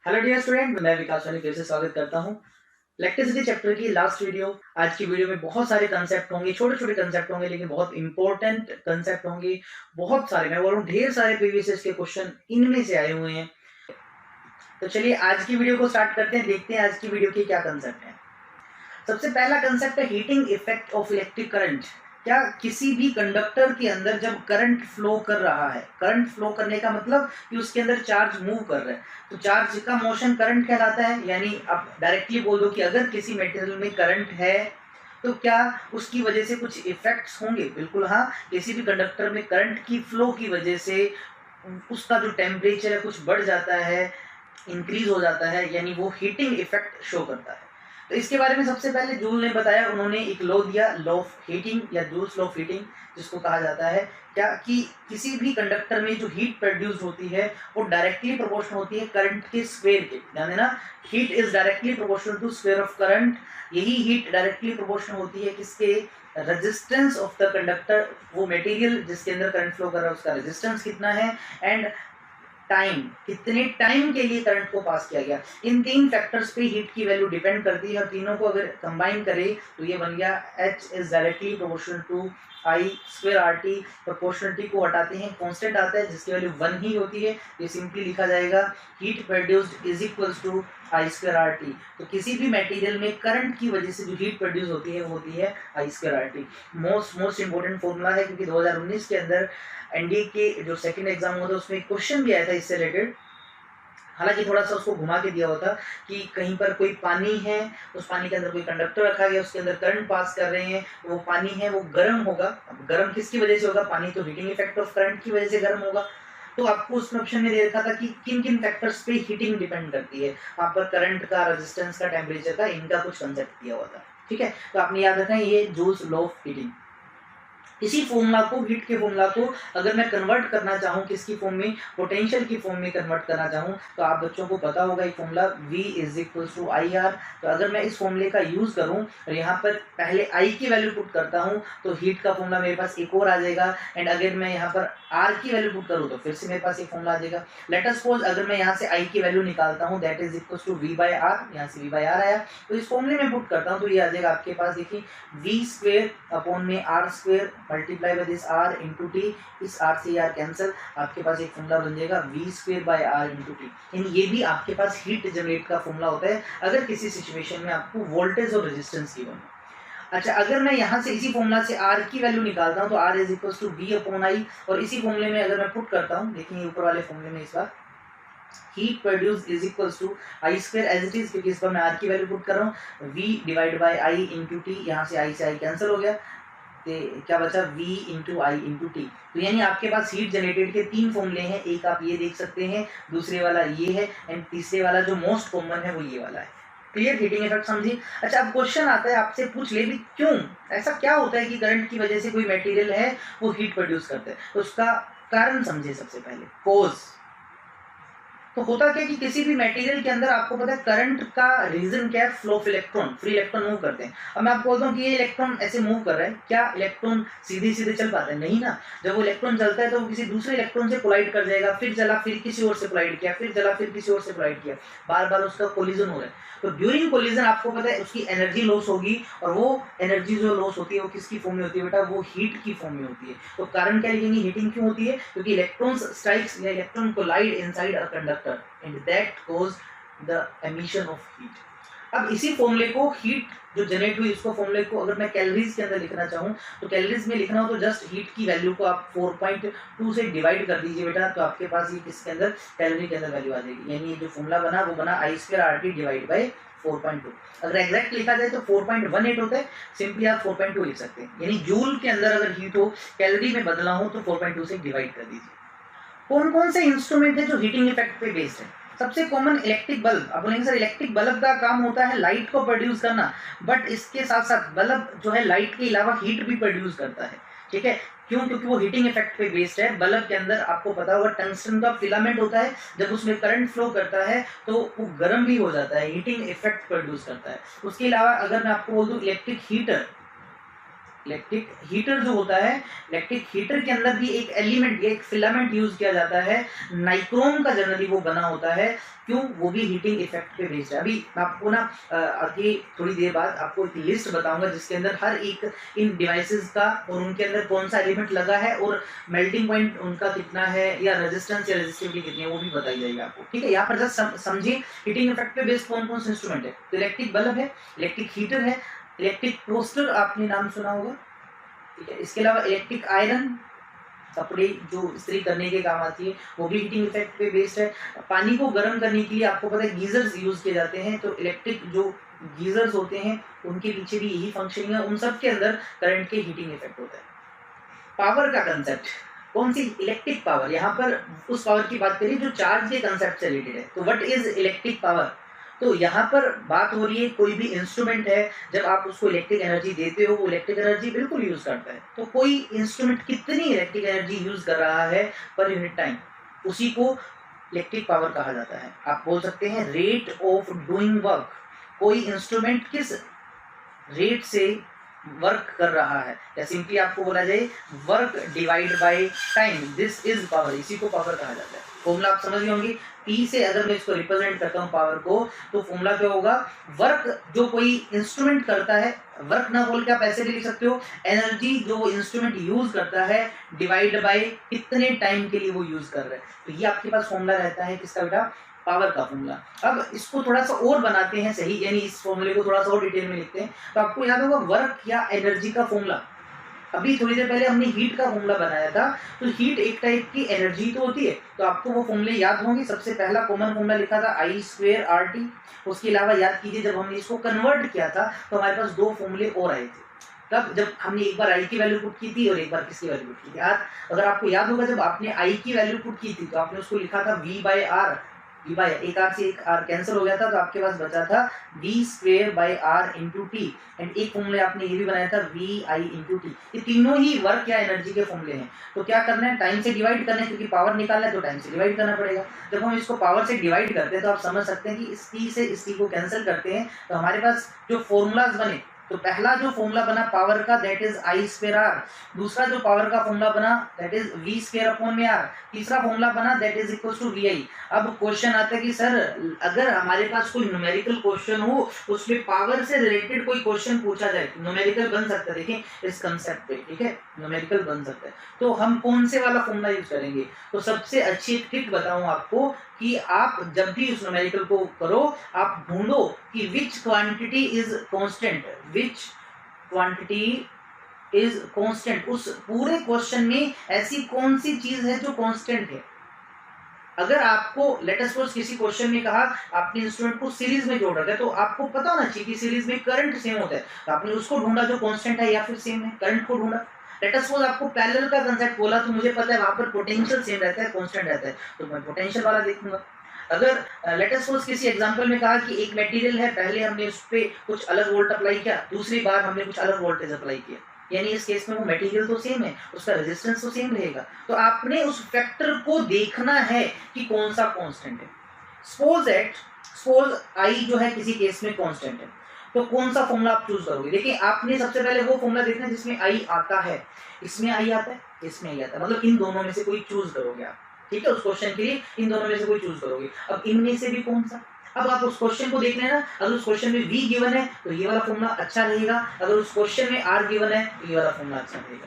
Hello dear student, मैं विकास वानी फिर से स्वागत करता हूं इलेक्ट्रिसिटी चैप्टर की लास्ट वीडियो। आज की वीडियो में बहुत सारे कंसेप्ट होंगे, छोटे छोटे कंसेप्ट होंगे, लेकिन बहुत इंपॉर्टेंट कंसेप्ट होंगे। बहुत सारे, मैं बोल रहा हूँ ढेर सारे प्रीवियस के क्वेश्चन इनमें से आए हुए हैं। तो चलिए आज की वीडियो को स्टार्ट करते हैं, देखते हैं आज की वीडियो के क्या कंसेप्ट है। सबसे पहला कंसेप्ट है heating effect of electric current. क्या किसी भी कंडक्टर के अंदर जब करंट फ्लो कर रहा है, करंट फ्लो करने का मतलब कि उसके अंदर चार्ज मूव कर रहा है, तो चार्ज का मोशन करंट कहलाता है। यानी आप डायरेक्टली बोल दो कि अगर किसी मटेरियल में करंट है तो क्या उसकी वजह से कुछ इफेक्ट्स होंगे? बिल्कुल हाँ, किसी भी कंडक्टर में करंट की फ्लो की वजह से उसका जो टेम्परेचर है कुछ बढ़ जाता है, इंक्रीज हो जाता है, यानी वो हीटिंग इफेक्ट शो करता है। तो इसके बारे में सबसे पहले जूल ने बताया, उन्होंने एक लॉ दिया, लॉ ऑफ हीटिंग या जूल्स लॉ ऑफ हीटिंग जिसको कहा जाता है। क्या कि किसी भी कंडक्टर में जो हीट प्रोड्यूस होती है वो डायरेक्टली प्रोपोर्शनल होती है करंट के स्क्वायर के। ध्यान देना, heat is directly proportional to square of current. यही हीट डायरेक्टली प्रोपोर्शनल होती है किसके? Resistance of the conductor. वो मटेरियल जिसके अंदर करंट फ्लो कर रहा है उसका रेजिस्टेंस कितना है, एंड टाइम, कितने टाइम के लिए करंट को पास किया गया। इन तीन फैक्टर्स पे हीट की वैल्यू डिपेंड करती है, और तीनों को अगर कंबाइन करें तो ये बन गया H is directly proportional to I square R T. Proportionality को हटाते हैं, कांस्टेंट आता है जिसकी वैल्यू 1 ही होती है। ये सिंपली लिखा जाएगा heat produced is equals to I square R T. तो किसी भी मटेरियल में करंट की वजह से जो हीट प्रोड्यूस होती है वो होती है I square R T. Most important formula है, क्योंकि 2019 के अंदर एनडीए के जो सेकंड एग्जाम हुआ था उसमें क्वेश्चन भी आया था इससे रिलेटेड। हालांकि थोड़ा सा उसको घुमा के दिया हुआ था कि कहीं पर कोई पानी है, उस पानी के अंदर कोई कंडक्टर रखा गया, उसके अंदर करंट पास कर रहे हैं, वो पानी है वो गर्म होगा। अब गर्म किसकी वजह से होगा? पानी तो हीटिंग इफेक्ट ऑफ करंट की वजह से गर्म होगा। तो आपको उसमें ऑप्शन में दे रखा था कि किन किन फैक्टर्स पे हीटिंग डिपेंड करती है। वहां पर करंट का, रेजिस्टेंस का, टेम्परेचर का, इनका कुछ कंसेप्ट दिया हुआ था। ठीक है, तो आपने याद रखना ये जूल्स लॉ ऑफ हीटिंग। इसी फॉर्मूला को, हीट के फॉर्मूला को अगर मैं कन्वर्ट करना चाहूँ किसकी फॉर्म में? पोटेंशियल की फॉर्म में कन्वर्ट करना चाहूँ तो आप बच्चों को पता होगा ये formula V is equal to I R. तो अगर मैं इस फॉर्मूले का यूज करूँ और यहाँ पर पहले I की वैल्यू पुट करता हूँ तो हीट का फॉर्मूला मेरे पास एक और आ जाएगा। एंड अगर मैं यहाँ पर R की वैल्यू पुट करूँ तो फिर से मेरे पास एक फॉर्मूला आ जाएगा। लेट अस सपोज अगर मैं यहाँ से I की वैल्यू निकालता हूँ that is equal to V by R, यहाँ से V बाय आर आया, तो इस फॉर्मूले में पुट करता हूँ तो ये आ जाएगा आपके पास। देखिए V स्क्वेयर अपॉन में R square multiply by this R into T. इस R से R कैंसिल, आपके पास एक फॉर्मूला बन जाएगा V square by R into T. यानी ये भी आपके पास हीट जनरेट का फॉर्मूला होता है अगर किसी सिचुएशन में आपको वोल्टेज और रेजिस्टेंस गिवन हो। अच्छा, अगर मैं यहाँ से इसी फॉर्मूला से R की वैल्यू निकालता हूँ तो R is equal to V upon I, और इसी फॉर्मूले में अगर मैं पुट करता हूँ, देखिए ऊपर वाले फॉर्मूले में इस बार heat produce is equal to I square as it is, क्योंकि इस पर मैं आर की वैल्यू पुट कर रहा हूँ। V divide by I into T, यहाँ से आई कैंसिल हो गया, तो क्या बचा? V इंटू आई इंटू टी। तो यानी आपके पास हीट जनरेटेड के तीन फॉर्मूले हैं, एक आप ये देख सकते हैं, दूसरे वाला ये है, एंड तीसरे वाला जो मोस्ट कॉमन है वो ये वाला है। क्लियर? हीटिंग इफेक्ट समझिए। अच्छा, अब क्वेश्चन आता है, आपसे पूछ ले भी क्यों ऐसा क्या होता है कि करंट की वजह से कोई मटेरियल है वो हीट प्रोड्यूस करता है, तो उसका कारण समझिए। सबसे पहले कॉज। तो होता क्या कि किसी भी मटेरियल के अंदर आपको पता है करंट का रीजन क्या है? Flow of electron, free electron move करते हैं। अब मैं आपको बोलता हूँ कि ये इलेक्ट्रॉन ऐसे मूव कर रहा है, क्या इलेक्ट्रॉन सीधे सीधे चल पाता है? नहीं ना। जब वो इलेक्ट्रॉन चलता है तो वो किसी दूसरे इलेक्ट्रॉन से कोलाइड कर जाएगा, फिर चला, फिर किसी और से कोलाइड किया, फिर चला, फिर किसी और से कोलाइड किया, बार बार उसका कोलिजन हो रहा है। तो ड्यूरिंग कोलिजन आपको पता है उसकी एनर्जी लॉस होगी, और वो एनर्जी जो लॉस होती है वो किसकी फॉर्म में होती है बेटा? वो हीट की फॉर्म में होती है। तो कारण क्या लिखेंगे? हीटिंग क्यों होती है? क्योंकि इलेक्ट्रॉन्स स्ट्राइक्स या electron collide inside a conductor and that cause the emission of heat. अब इसी फॉर्मूले को, हीट जो जनरेट हुई इसको, फॉर्मूले को अगर मैं कैलोरीज के अंदर लिखना चाहूँ तो कैलोरीज में लिखना हो तो जस्ट हीट की वैल्यू को आप 4.2 से डिवाइड कर दीजिए बेटा, तो आपके पास ये किसके अंदर? कैलोरी के अंदर वैल्यू आ जाएगी। यानी ये जो फॉर्मूला बना वो बना I square R T divide by 4.2। अगर एग्जैक्ट लिखा जाए तो 4.18 होता है, सिंपली आप 4.2 लिख सकते हैं। यानी जूल के अंदर अगर हीट हो, कैलोरी में बदला हो तो 4.2 से डिवाइड कर दीजिए। कौन कौन से इंस्ट्रूमेंट है जो हीटिंग इफेक्ट पे बेस्ड है? सबसे कॉमन इलेक्ट्रिक बल्ब। आप बोलेंगे सर इलेक्ट्रिक बल्ब का काम होता है लाइट को प्रोड्यूस करना, बट इसके साथ साथ बल्ब जो है लाइट के अलावा हीट भी प्रोड्यूस करता है। ठीक है, क्यों? क्योंकि वो हीटिंग इफेक्ट पे बेस्ड है। बल्ब के अंदर आपको पता होगा टंगस्टन का फिलामेंट होता है, जब उसमें करंट फ्लो करता है तो वो गर्म भी हो जाता है, हीटिंग इफेक्ट प्रोड्यूस करता है। उसके अलावा अगर मैं आपको बोल दूं इलेक्ट्रिक हीटर, इलेक्ट्रिक हीटर जो होता है, इलेक्ट्रिक हीटर के अंदर भी एक एलिमेंट या एक फिलामेंट यूज किया जाता है, नाइक्रोम का जनरली वो बना होता है। क्यों? वो भी हीटिंग इफेक्ट पे बेस्ड है। अभी मैं आपको ना आगे थोड़ी देर बाद आपको एक लिस्ट बताऊंगा जिसके अंदर हर एक इन डिवाइसेस का और उनके अंदर कौन सा एलिमेंट लगा है और मेल्टिंग पॉइंट उनका कितना है या रेजिस्टेंस या रेजिस्टिविटी कितनी है वो भी बताई जाएगी आपको। ठीक है, यहाँ पर जस्ट समझिए हीटिंग इफेक्ट पे बेस्ड कौन कौन से इंस्ट्रूमेंट है। तो इलेक्ट्रिक बल्ब है, इलेक्ट्रिक हीटर है, इलेक्ट्रिक टोस्टर आपने नाम सुना होगा। ठीक है, इसके अलावा इलेक्ट्रिक आयरन, कपड़े जो इस्त्री करने के काम आती है, वो भी हीटिंग इफेक्ट पे बेस्ड है। पानी को गर्म करने के लिए आपको पता है गीजर्स यूज किए जाते हैं, तो इलेक्ट्रिक जो गीजर्स होते हैं उनके पीछे भी यही फंक्शनिंग है, उन सब के अंदर करंट के हीटिंग इफेक्ट होता है। पावर का कंसेप्ट, कौन सी? Electric power. यहाँ पर उस पावर की बात करें जो चार्ज के कंसेप्ट से रिलेटेड है। तो व्हाट इज इलेक्ट्रिक पावर? तो यहाँ पर बात हो रही है कोई भी इंस्ट्रूमेंट है, जब आप उसको इलेक्ट्रिक एनर्जी देते हो वो इलेक्ट्रिक एनर्जी बिल्कुल यूज करता है। तो कोई इंस्ट्रूमेंट कितनी इलेक्ट्रिक एनर्जी यूज कर रहा है पर यूनिट टाइम, उसी को इलेक्ट्रिक पावर कहा जाता है। आप बोल सकते हैं रेट ऑफ डूइंग वर्क। कोई इंस्ट्रूमेंट किस रेट से वर्क कर रहा है, या सिंपली आपको बोला जाए work divide by time, this is power, इसी को पावर कहा जाता है। फॉर्मूला आप समझ गए होंगे। P से अगर मैं इसको रिप्रेजेंट करता हूँ पावर को, तो फॉर्मूला क्या होगा? वर्क जो कोई इंस्ट्रूमेंट करता है, वर्क ना बोल के आप ऐसे भी लिख सकते हो, एनर्जी जो वो इंस्ट्रूमेंट यूज करता है डिवाइड बाय कितने टाइम के लिए वो यूज कर रहा है। तो ये आपके पास फॉर्मूला रहता है किसका बेटा? पावर का फॉर्मूला। अब इसको थोड़ा सा और बनाते हैं सही, यानी इस फॉर्मूले को थोड़ा सा और डिटेल में लिखते हैं। तो आपको याद होगा वर्क या एनर्जी का फॉर्मूला, अभी थोड़ी देर पहले हमने हीट का फॉर्मूला बनाया था। तो हीट एक टाइप की एनर्जी तो होती है, तो आपको वो फॉर्मूले याद होंगे। सबसे पहला कॉमन फॉर्मूला लिखा था I² RT। उसके अलावा याद कीजिए जब हमने इसको कन्वर्ट किया था तो हमारे पास दो फॉर्मूले और आए थे। तब जब हमने एक बार I की वैल्यू पुट की थी और एक बार किसकी वैल्यू पुट की थी। आज अगर आपको याद होगा जब आपने I की वैल्यू पुट की थी तो आपने उसको लिखा था V/R। एक आर से एक आर कैंसिल हो गया था, तो आपके पास बचा था V²/R × T। एंड एक फॉर्मूले आपने ये भी बनाया था VI × T। ये तीनों ही वर्क या एनर्जी के फॉर्मूले हैं। तो क्या करना है? टाइम से डिवाइड करना है, क्योंकि पावर निकालना है तो टाइम से डिवाइड करना पड़ेगा। जब हम इसको पावर से डिवाइड करते हैं तो आप समझ सकते हैं कि इस T से इस T को कैंसिल करते हैं तो हमारे पास जो फॉर्मूलाज बने, तो पहला जो फॉर्मूला बना पावर का दैट इज I²R, दूसरा जो पावर का फॉर्मूला बना दैट इज V²/R, तीसरा फॉर्मूला बना that is equal to VI। अब क्वेश्चन आता है कि सर अगर हमारे पास कोई न्यूमेरिकल क्वेश्चन हो, उसमें पावर से रिलेटेड कोई क्वेश्चन पूछा जाए, न्यूमेरिकल बन सकता है। देखिए इस कंसेप्ट पे, ठीक है, न्यूमेरिकल बन सकता है, तो हम कौन से वाला फॉर्मूला यूज करेंगे? तो सबसे अच्छी ट्रिक बताऊं आपको कि आप जब भी उस न्यूमेरिकल को करो, आप ढूंढो कि विच quantity is constant, which quantity is constant. उस पूरे क्वेश्चन में ऐसी कौन सी चीज है जो कांस्टेंट है। अगर आपको लेट अस सपोज किसी क्वेश्चन में कहा आपने इंस्ट्रूमेंट को सीरीज में जोड़ रखा है, तो आपको पता होना चाहिए कि सीरीज में करंट सेम होता है, तो आपने उसको ढूंढा जो कांस्टेंट है या फिर सेम है, करंट को ढूंढा। लेट अस सपोज आपको पैरेलल का कांसेप्ट बोला, तो मुझे पता है वहां पर पोटेंशियल सेम रहता है, कांस्टेंट रहता है, तो मैं पोटेंशियल वाला देखूंगा। अगर लेट अस सपोज किसी एग्जांपल में कहा कि एक मटेरियल है, पहले हमने उस पर कुछ अलग वोल्ट अप्लाई किया, दूसरी बार हमने कुछ अलग वोल्टेज अप्लाई किया, यानी इस केस में वो मटेरियल तो सेम है, उसका रेजिस्टेंस तो सेम रहेगा। तो आपने उस फैक्टर को देखना है कि कौन सा कांस्टेंट है। सपोज आई जो है किसी केस में कांस्टेंट है, तो कौन सा फॉर्मूला आप चूज करोगे? देखिए आपने सबसे पहले वो फॉर्मूला देखना है जिसमें आई आता है, इसमें आई आता है, इसमें आई आता है, मतलब इन दोनों में से कोई चूज करोगे आप। ठीक है, उस क्वेश्चन के लिए इन दोनों में से कोई चूज करोगे। अब इनमें से भी कौन सा? अब आप उस क्वेश्चन को देख लेना, अगर उस क्वेश्चन में V गिवन है तो ये वाला फॉर्मूला अच्छा रहेगा, अगर उस क्वेश्चन में R गिवन है तो ये वाला फॉर्मूला अच्छा रहेगा।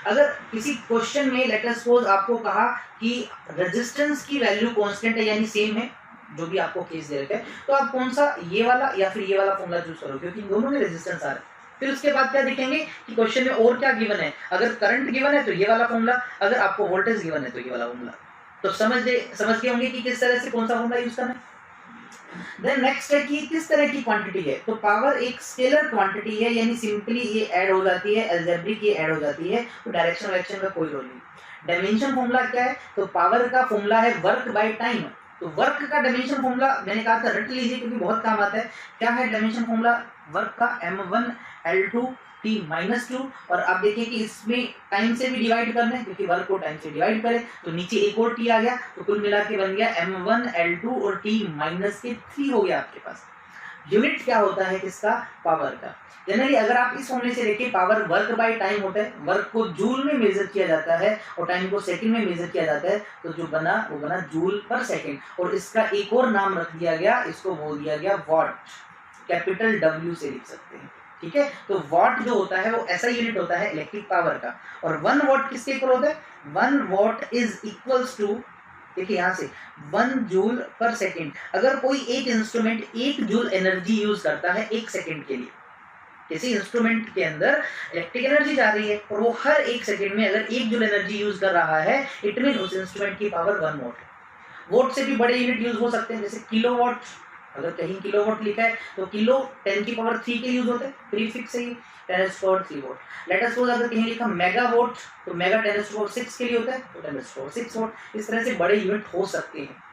अगर किसी क्वेश्चन में लेट अस सपोज आपको कहा कि रेजिस्टेंस की वैल्यू कांस्टेंट है यानी सेम है, जो भी आपको केस दे रखा है, तो आप कौन सा ये वाला या फिर ये वाला फॉर्मूला चूज करोगे, क्योंकि इन दोनों में रेजिस्टेंस आ रहा है। फिर उसके बाद क्या देखेंगे कि क्वेश्चन में और क्या गिवन है, अगर करंट गिवन है तो ये वाला फॉर्मूला, अगर आपको वोल्टेज गिवन है तो ये वाला फॉर्मूला। तो समझ गए होंगे कि किस तरह से कौन सा फॉर्मूला यूज करना है। देन नेक्स्ट है कि किस तरह की क्वांटिटी है। तो पावर एक स्केलर क्वांटिटी है, यानी सिंपली ये ऐड हो जाती है, अलजेब्रिक ये ऐड हो जाती है, तो डायरेक्शन वायरेक्शन का कोई रोल नहीं। डायमेंशन फॉर्मूला क्या है? तो पावर का फॉर्मूला है वर्क बाय टाइम। तो वर्क का डायमेंशन फॉर्मूला मैंने कहा था रट लीजिए क्योंकि बहुत काम आता है। क्या है डायमेंशन फॉर्मूला वर्क का? M1 L2 T-2। और आप देखिए कि इसमें टाइम से भी डिवाइड करना है, क्योंकि वर्क को टाइम से डिवाइड करें तो नीचे एक और T आ गया, तो कुल मिला के बन गया M1 L2 और T-3 हो गया आपके पास। यूनिट क्या होता है किसका, पावर का। जनरली अगर आप इस फॉर्मूले से देखें, पावर वर्क बाय टाइम होता है, वर्क को जूल में मेजर किया जाता है और टाइम को सेकंड में मेजर किया जाता है, तो जो बना वो बना जूल पर सेकंड। और इसका एक और नाम रख दिया गया, इसको बोल दिया गया वॉट, कैपिटल W से लिख सकते हैं, ठीक है। तो वॉट जो होता है वो ऐसा यूनिट होता है इलेक्ट्रिक पावर का। और 1 वॉट किसके इक्वल होता है, 1 वॉट इज इक्वल्स टू, देखिए यहाँ से 1 जूल पर सेकंड। अगर कोई एक इंस्ट्रूमेंट 1 जूल एनर्जी यूज करता है 1 सेकंड के लिए, किसी इंस्ट्रूमेंट के अंदर इलेक्ट्रिक एनर्जी जा रही है और वो हर 1 सेकंड में अगर 1 जूल एनर्जी यूज कर रहा है, इट मीन उस इंस्ट्रूमेंट की पावर 1 वॉट है। वोट से भी बड़े यूनिट यूज हो सकते हैं, जैसे किलोवाट। अगर कहीं किलोवाट लिखा है तो किलो 10 की पावर 3 के यूज होते हैं, प्रीफिक्स से ही 10⁻³ वोट। लेट अस सपोज अगर कहीं लिखा मेगावाट तो मेगा 10⁻6 के लिए होता है, तो 10⁻6 वोट। इस तरह से बड़े यूनिट हो सकते हैं।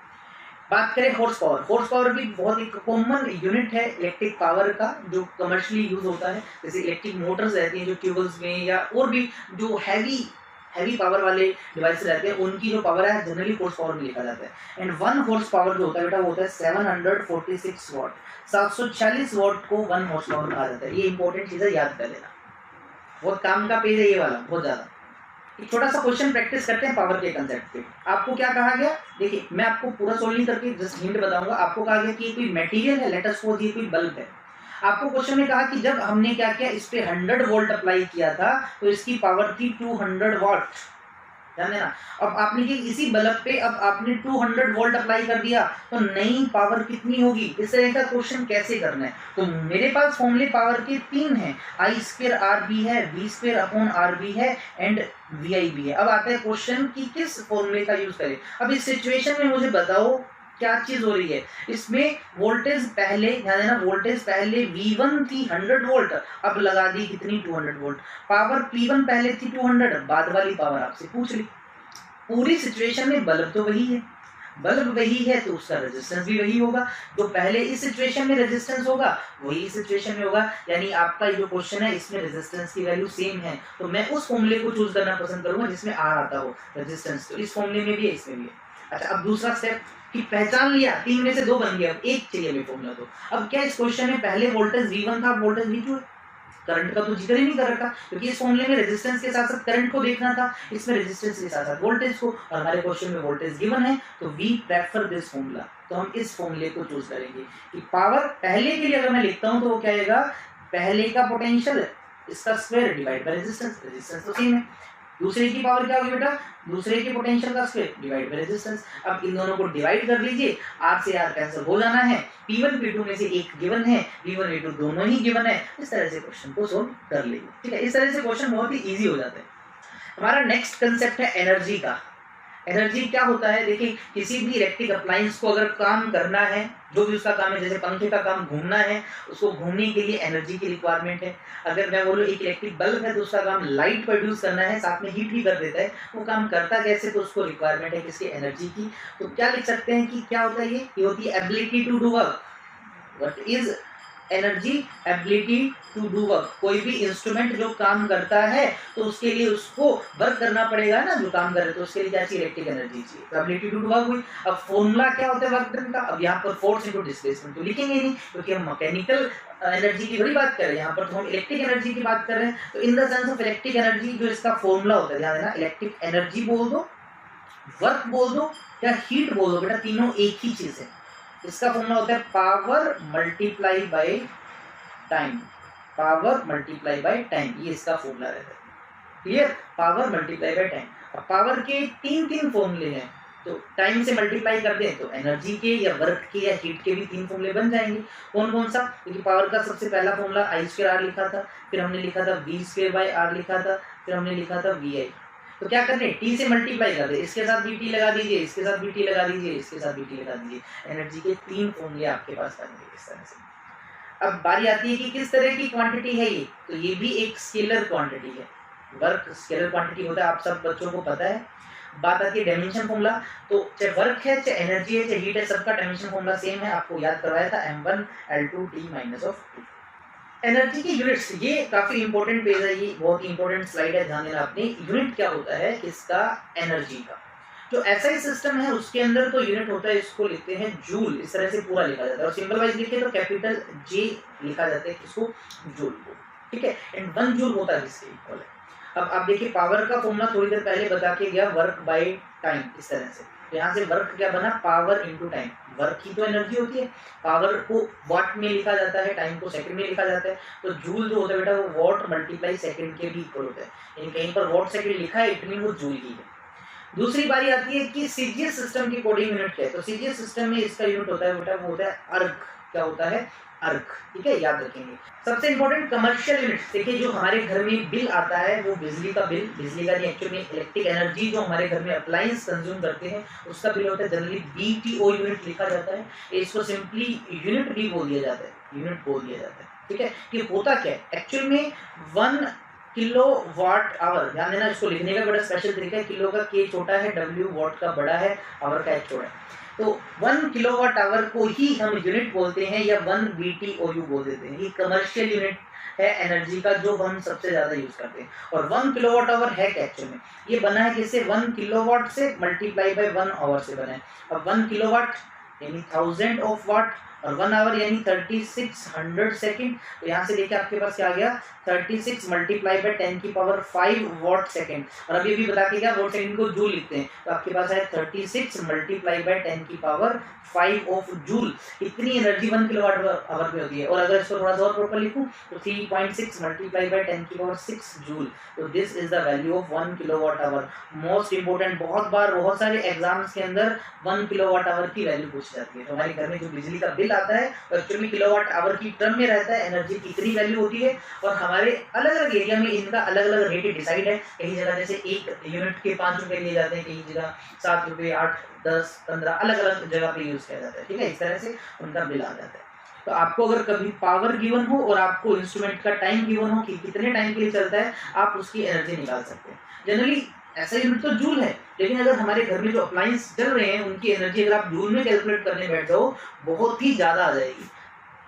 बात करें हॉर्स पावर, हॉर्स पावर भी बहुत ही कॉमन यूनिट है इलेक्ट्रिक पावर का, जो कमर्शियली यूज होता है। जैसे इलेक्ट्रिक मोटर्स रहती हैं जो ट्यूबल्स में, या और भी जो हैवी पावर वाले डिवाइस रहते हैं, उनकी जो पावर है जनरली हॉर्स पावर में लिखा जाता है। एंड 1 हॉर्स पावर जो होता है बेटा वो होता है 746 वॉट। 746 वॉट को 1 हॉर्स पावर कहा जाता है। ये इंपॉर्टेंट चीज़ है, याद कर लेना, बहुत काम का पेज है ये वाला, बहुत ज्यादा। एक छोटा सा क्वेश्चन प्रैक्टिस करते हैं पावर के कंसेप्ट पे। आपको क्या कहा गया, देखिए मैं आपको पूरा सोल्व नहीं करके जस्ट हिंट बताऊंगा। आपको कहा गया कि कोई मटेरियल है, लेट अस सपोज ये कोई बल्ब है। आपको क्वेश्चन में कहा कि जब हमने क्या किया, इस पे 100 वोल्ट अप्लाई किया था तो इसकी पावर थी 200 वॉट, ध्यान देना। अब आपने कि इसी बल्ब पे अब आपने 200 वोल्ट अप्लाई कर दिया तो नई पावर कितनी होगी। इस तरह का क्वेश्चन कैसे करना है, तो मेरे पास फॉर्मूले पावर के 3 हैं, I²RB है, V²/RB है एंड VI भी है। अब आता है क्वेश्चन कि किस फॉर्मूले का यूज करें। अब इस सिचुएशन में मुझे बताओ क्या चीज हो रही है। इसमें वोल्टेज पहले, ध्यान देना, वोल्टेज पहले V1 थी 100 वोल्ट, अब लगा दी कितनी 200 वोल्ट। पावर P1 पहले थी 200, बाद वाली पावर आपसे पूछ ली। पूरी सिचुएशन में बल्ब तो वही है, बल्ब वही है तो उसका रेजिस्टेंस भी वही होगा। जो पहले इस सिचुएशन में रेजिस्टेंस होगा वही इस सिचुएशन में होगा। यानी आपका जो क्वेश्चन है इसमें रेजिस्टेंस की वैल्यू सेम है, तो मैं उस फॉर्मूले को चूज करना पसंद करूंगा जिसमें R आता हो रेजिस्टेंस। तो इस फॉर्मूले में भी है, इसमें भी है। अच्छा, अब दूसरा स्टेप कि पहचान लिया, 3 में से 2 बन गया, अब एक चाहिए हमें फॉर्मूला। तो अब क्या इस क्वेश्चन में पहले वोल्टेज V1 था, वोल्टेज V2 है। करंट का तो जिक्र ही नहीं कर रखा, क्योंकि इस फॉर्मूले में रेजिस्टेंस के साथ साथ करंट को देखना था, इसमें रेजिस्टेंस के साथ साथ वोल्टेज को। और हमारे क्वेश्चन में वोल्टेज गिवन है, तो वी प्रेफर दिस फॉर्मूला, तो हम इस फॉर्मूले को चूज करेंगे कि पावर पहले के लिए अगर मैं लिखता हूं तो वो क्या आएगा, पहले का पोटेंशियल इसका square divide by resistance, resistance तो सेम है। दूसरे की पावर क्या होगी बेटा, दूसरे के पोटेंशियल का स्क्वायर डिवाइड बाय रेजिस्टेंस। अब इन दोनों को डिवाइड कर लीजिए, R से R कैंसिल हो जाना है। P1 P2 में से एक गिवन है, V1 V2 दोनों ही गिवन है। इस तरह से क्वेश्चन को सोल्व कर लीजिए, ठीक है। इस तरह से क्वेश्चन बहुत ही इजी हो जाता है। हमारा नेक्स्ट कंसेप्ट है एनर्जी का। एनर्जी क्या होता है, देखिए किसी भी इलेक्ट्रिक अप्लायंस को अगर काम करना है, जो भी उसका काम है, जैसे पंखे का काम घूमना है, उसको घूमने के लिए एनर्जी की रिक्वायरमेंट है। अगर मैं बोलूँ एक इलेक्ट्रिक बल्ब है तो उसका काम लाइट प्रोड्यूस करना है, साथ में हीट भी कर देता है। वो काम करता कैसे, तो उसको रिक्वायरमेंट है किसकी, एनर्जी की। तो क्या लिख सकते हैं कि क्या होता है, ये होती है ability to do work. What is energy, ability to do work. कोई भी इंस्ट्रूमेंट जो काम करता है तो उसके लिए उसको वर्क करना पड़ेगा ना, जो काम कर रहे, तो उसके लिए क्या चाहिए, इलेक्ट्रिक एनर्जी चाहिए। तो एबिलिटी टू डू वर्क हुई। अब फॉर्मूला क्या होता है वर्क डन का, अब यहाँ पर फोर्स इनटू डिस्प्लेसमेंट तो लिखेंगे नहीं, क्योंकि हम मैकेनिकल एनर्जी की बड़ी बात कर रहे हैं, यहाँ पर तो हम इलेक्ट्रिक एनर्जी की बात कर रहे हैं। तो in the sense of electric energy जो इसका फॉर्मूला होता है, ध्यान देना, इलेक्ट्रिक एनर्जी बोल दो, वर्क बोल दो या हीट बोल दो, बेटा तीनों एक ही चीज है। इसका फॉर्मूला होता है power multiply by time, power multiply by time, ये इसका फॉर्मूला रहता है। Clear, power multiply by time. अब पावर के 3 फॉर्मूले हैं, तो टाइम से मल्टीप्लाई कर दें तो एनर्जी के या वर्क के या हीट के भी 3 फॉर्मूले बन जाएंगे। कौन कौन सा, क्योंकि पावर का सबसे पहला फॉर्मूला I²R लिखा था, फिर हमने लिखा था V²/R लिखा था, फिर हमने लिखा था VI। तो क्या करते हैं, T से मल्टीप्लाई कर दे, इसके साथ VT लगा दीजिए, इसके साथ VT लगा दीजिए, इसके साथ VT लगा दीजिए। एनर्जी के 3 फॉर्मूले आपके पास बनेंगे इस तरह से। अब बारी आती है कि किस तरह की क्वांटिटी है ये, तो ये भी एक स्केलर क्वांटिटी है। वर्क स्केलर क्वांटिटी होता है, आप सब बच्चों को पता है। बात आती है डायमेंशन फॉर्मूला, तो चाहे वर्क है, चाहे एनर्जी है, चाहे हीट है, सबका डायमेंशन फॉर्मूला सेम है, आपको याद करवाया था, m1L2T-2। एनर्जी की यूनिट्स, ये काफी इंपॉर्टेंट पेज है, ये बहुत ही इंपॉर्टेंट स्लाइड है, ध्यान देना आपने। यूनिट क्या होता है इसका, एनर्जी का। जो एसआई सिस्टम है उसके अंदर तो यूनिट होता है, इसको लिखते हैं जूल, इस तरह से पूरा लिखा जाता है, और सिंबल वाइज लिखे तो कैपिटल जे लिखा जाता है किसको, जूल को, ठीक है। एंड 1 जूल होता है किसके इक्वल है। अब आप देखिए पावर का फॉर्मूला थोड़ी देर पहले बता के गया, वर्क बाय टाइम, इस तरह से। तो यहाँ से वर्क क्या बना, पावर इनटू टाइम। वर्क की तो एनर्जी होती है, पावर को वाट में लिखा जाता है, टाइम को सेकंड में लिखा जाता है, तो जूल जो होता है बेटा वो वॉट मल्टीप्लाई सेकंड के भी इक्वल होता है, यानी कहीं पर वॉट सेकंड लिखा है इट मीन वो जूल की है। दूसरी बारी आती है कि सीजीएस सिस्टम की कोडिंग यूनिट क्या है, तो सीजीएस सिस्टम में इसका यूनिट होता है बेटा वो होता है अर्ग, क्या होता है, अर्ग, ठीक है, याद रखेंगे। सबसे इंपॉर्टेंट कमर्शियल यूनिट, देखिए जो हमारे घर में बिल आता है वो बिजली का बिल, बिजली का नहीं एक्चुअली इलेक्ट्रिक एनर्जी जो हमारे घर में अप्लायंस कंज्यूम करते हैं उसका बिल होता है, जनरली बीटीओ यूनिट लिखा जाता है, इसको सिंपली यूनिट भी बोल दिया जाता है, यूनिट बोल दिया जाता है, ठीक है। कि होता क्या है एक्चुअल में 1 किलो वाट आवर, ध्यान देना, इसको लिखने का बड़ा स्पेशल तरीका है, किलो का के छोटा है, डब्ल्यू वॉट का बड़ा है, आवर का एच छोटा है, तो 1 किलोवाट आवर को ही हम यूनिट बोलते हैं या 1 BTOU बोल देते हैं। ये कमर्शियल यूनिट है एनर्जी का जो हम सबसे ज्यादा यूज करते हैं। और 1 किलोवाट आवर है क्या एक्चुअल में, ये बना है किससे, 1 किलोवाट से मल्टीप्लाई बाय 1 आवर से बना है। अब 1 किलोवाट यानी 1000 ऑफ वाट और 1 आवर यानी 3600 सेकंड, तो यहाँ से देखिए आपके पास क्या आ गया, 36 मल्टीप्लाई बाय 10 की पावर 5 वॉट सेकंड, और अभी भी बता के क्या वॉट सेकंड को जूल लिखते हैं, तो आपके पास है 36 मल्टीप्लाई बाय 10 की पावर 5 ऑफ जूल, इतनी एनर्जी 1 किलोवाट आवर में होती है। और अगर इसको थोड़ा सा और प्रॉपर लिखूं तो 3.6 मल्टीप्लाई बाय 10 की पावर 6 जूल, तो this is the value of 1 kilowatt hour. Most important, बहुत बार बहुत सारे एग्जाम्स के अंदर 1 किलोवाट आवर की वैल्यू पूछी जाती है, तो हमारे घर में जो बिजली का बिल आता है वो एक्चुअली किलोवाट आवर की टर्म में रहता है, एनर्जी की इतनी वैल्यू होती है, और हमारे अलग अलग एरिया में इनका अलग अलग रेट डिसाइड है। कहीं जगह जैसे एक यूनिट के 5 रुपए लिए जाते हैं, कहीं जगह 7 रुपए, 8, 10, 15 अलग अलग जगह पे यूज किया जाता है, ठीक है, इस तरह से उनका बिल आ जाता है। तो आपको अगर कभी पावर गिवन हो और आपको इंस्ट्रूमेंट का टाइम गिवन हो कि कितने टाइम के लिए चलता है, आप उसकी एनर्जी निकाल सकते हैं। जनरली ऐसा यूनिट तो जूल है, लेकिन अगर हमारे घर में जो अप्लायंस चल रहे हैं उनकी एनर्जी अगर आप जूल में कैलकुलेट करने बैठ जाओ बहुत ही ज्यादा आ जाएगी,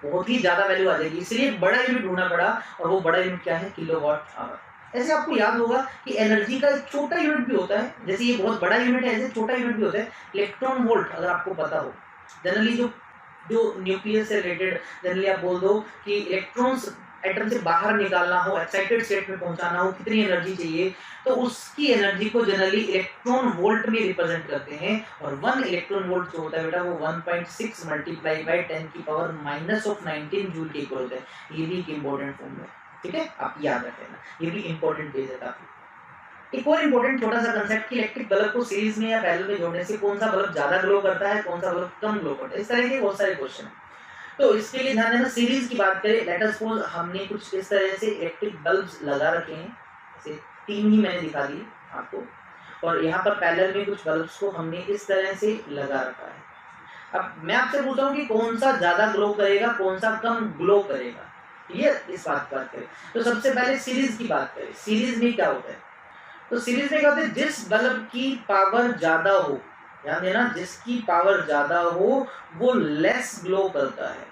बहुत ही ज्यादा वैल्यू आ जाएगी, इसलिए बड़ा यूनिट ढूंढना पड़ा, और वो बड़ा यूनिट क्या है, किलोवाट आवर। ऐसे आपको याद होगा कि एनर्जी का एक छोटा यूनिट भी होता है, जैसे ये बहुत बड़ा यूनिट है ऐसे छोटा यूनिट भी होता है इलेक्ट्रॉन वोल्ट, अगर आपको पता हो। जनरली जो न्यूक्लियस से रिलेटेड जनरली आप बोल दो कि इलेक्ट्रॉन्स एटम से बाहर निकालना हो, एक्साइटेड स्टेट में पहुंचाना हो, कितनी एनर्जी चाहिए, तो उसकी एनर्जी को जनरली इलेक्ट्रॉन वोल्ट में रिप्रेजेंट करते हैं, और 1 इलेक्ट्रॉन वोल्ट जो होता है बेटा वो 1.6 मल्टीप्लाई बाय 10 की पावर -19 जूल के इक्वल होता है। ये भी एक इंपॉर्टेंट फॉर्मूला है, ठीक है, आप याद रखना, ये भी इंपॉर्टेंट पेज है काफी। एक और इंपॉर्टेंट छोटा सा कंसेप्ट कि इलेक्ट्रिक बल्ब को सीरीज में या पैरेलल में जोड़ने से कौन सा बल्ब ज्यादा ग्लो करता है, कौन सा बल्ब कम ग्लो करता है, इस तरह के बहुत सारे क्वेश्चन है। तो इसके लिए ध्यान देना, सीरीज की बात करें, लेट अस सपोज हमने कुछ इस तरह से इलेक्ट्रिक बल्ब्स लगा रखे हैं, जैसे 3 ही मैंने दिखा दिए आपको, और यहाँ पर पैरेलल में कुछ बल्ब्स को हमने इस तरह से लगा रखा है। अब मैं आपसे पूछता हूँ कि कौन सा ज्यादा ग्लो करेगा, कौन सा कम ग्लो करेगा, ये इस बात करें। तो सबसे पहले सीरीज की बात करें, सीरीज में क्या होता है, तो सीरीज में क्या होता है, जिस बल्ब की पावर ज्यादा हो, ध्यान देना, जिसकी पावर ज्यादा हो वो लेस ग्लो करता है,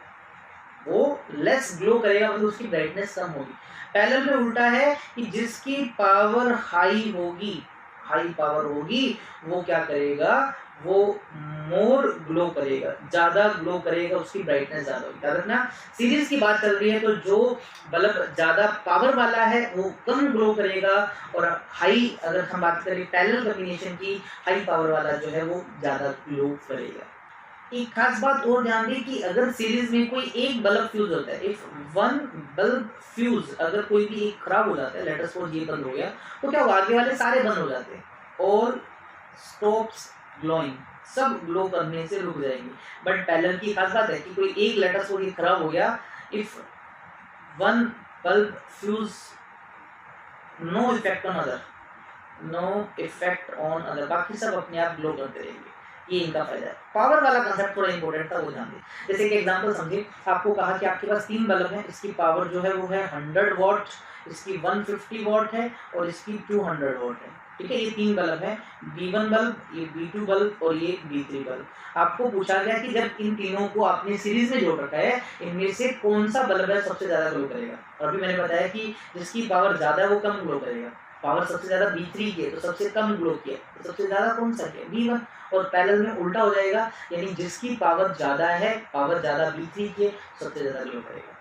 वो लेस ग्लो करेगा, मतलब उसकी ब्राइटनेस कम होगी। पैरेलल में उल्टा है कि जिसकी पावर हाई होगी, हाई पावर होगी, वो क्या करेगा, वो मोर ग्लो करेगा, ज्यादा ग्लो करेगा, उसकी ब्राइटनेस ज्यादा होगी। याद रखना, सीरीज की बात चल रही है तो जो बल्ब ज्यादा पावर वाला है वो कम ग्लो करेगा, और हाई अगर हम बात करें पैरेलल कॉम्बिनेशन की, हाई पावर वाला जो है वो ज्यादा ग्लो करेगा। एक खास बात और ध्यान दें कि अगर सीरीज में कोई एक बल्ब फ्यूज होता है, इफ 1 बल्ब फ्यूज, अगर कोई भी एक खराब हो जाता है, लेट अस सपोज ये बंद हो गया, तो क्या आगे वाले सारे बंद हो जाते हैं और स्टॉप्स ग्लोइंग, सब ग्लो करने से रुक जाएंगे। बट पैरेलल की खास बात है कि कोई एक लेट अस सपोज ये खराब हो गया, if 1 bulb fuse, no effect on other, no effect on other, बाकी सब अपने आप ग्लो करते रहेंगे, ये इनका फायदा है। पावर वाला कंसेप्ट थोड़ा इंपॉर्टेंट था, वो ध्यान दें। जैसे कि एग्जांपल समझिए, आपको कहा कि आपके पास 3 बल्ब हैं, इसकी पावर जो है वो है 100 वॉट, इसकी 150 वॉट है और इसकी 200 वॉट है, ठीक है, ये 3 बल्ब है, B1 बल्ब, ये B2 बल्ब और ये B3 बल्ब। आपको पूछा गया कि जब इन तीनों को आपने सीरीज में जोड़ रखा है, इनमें से कौन सा बल्ब है सबसे ज्यादा ग्लो करेगा, और अभी मैंने बताया कि जिसकी पावर ज्यादा है वो कम ग्लो करेगा। पावर सबसे ज्यादा V3 की है तो सबसे कम ग्लो की है, तो सबसे ज्यादा कौन सा है V1, और पैरेलल में उल्टा हो जाएगा, यानी जिसकी पावर ज्यादा है, पावर ज्यादा V3 की है, सबसे ज्यादा ग्लो करेगा।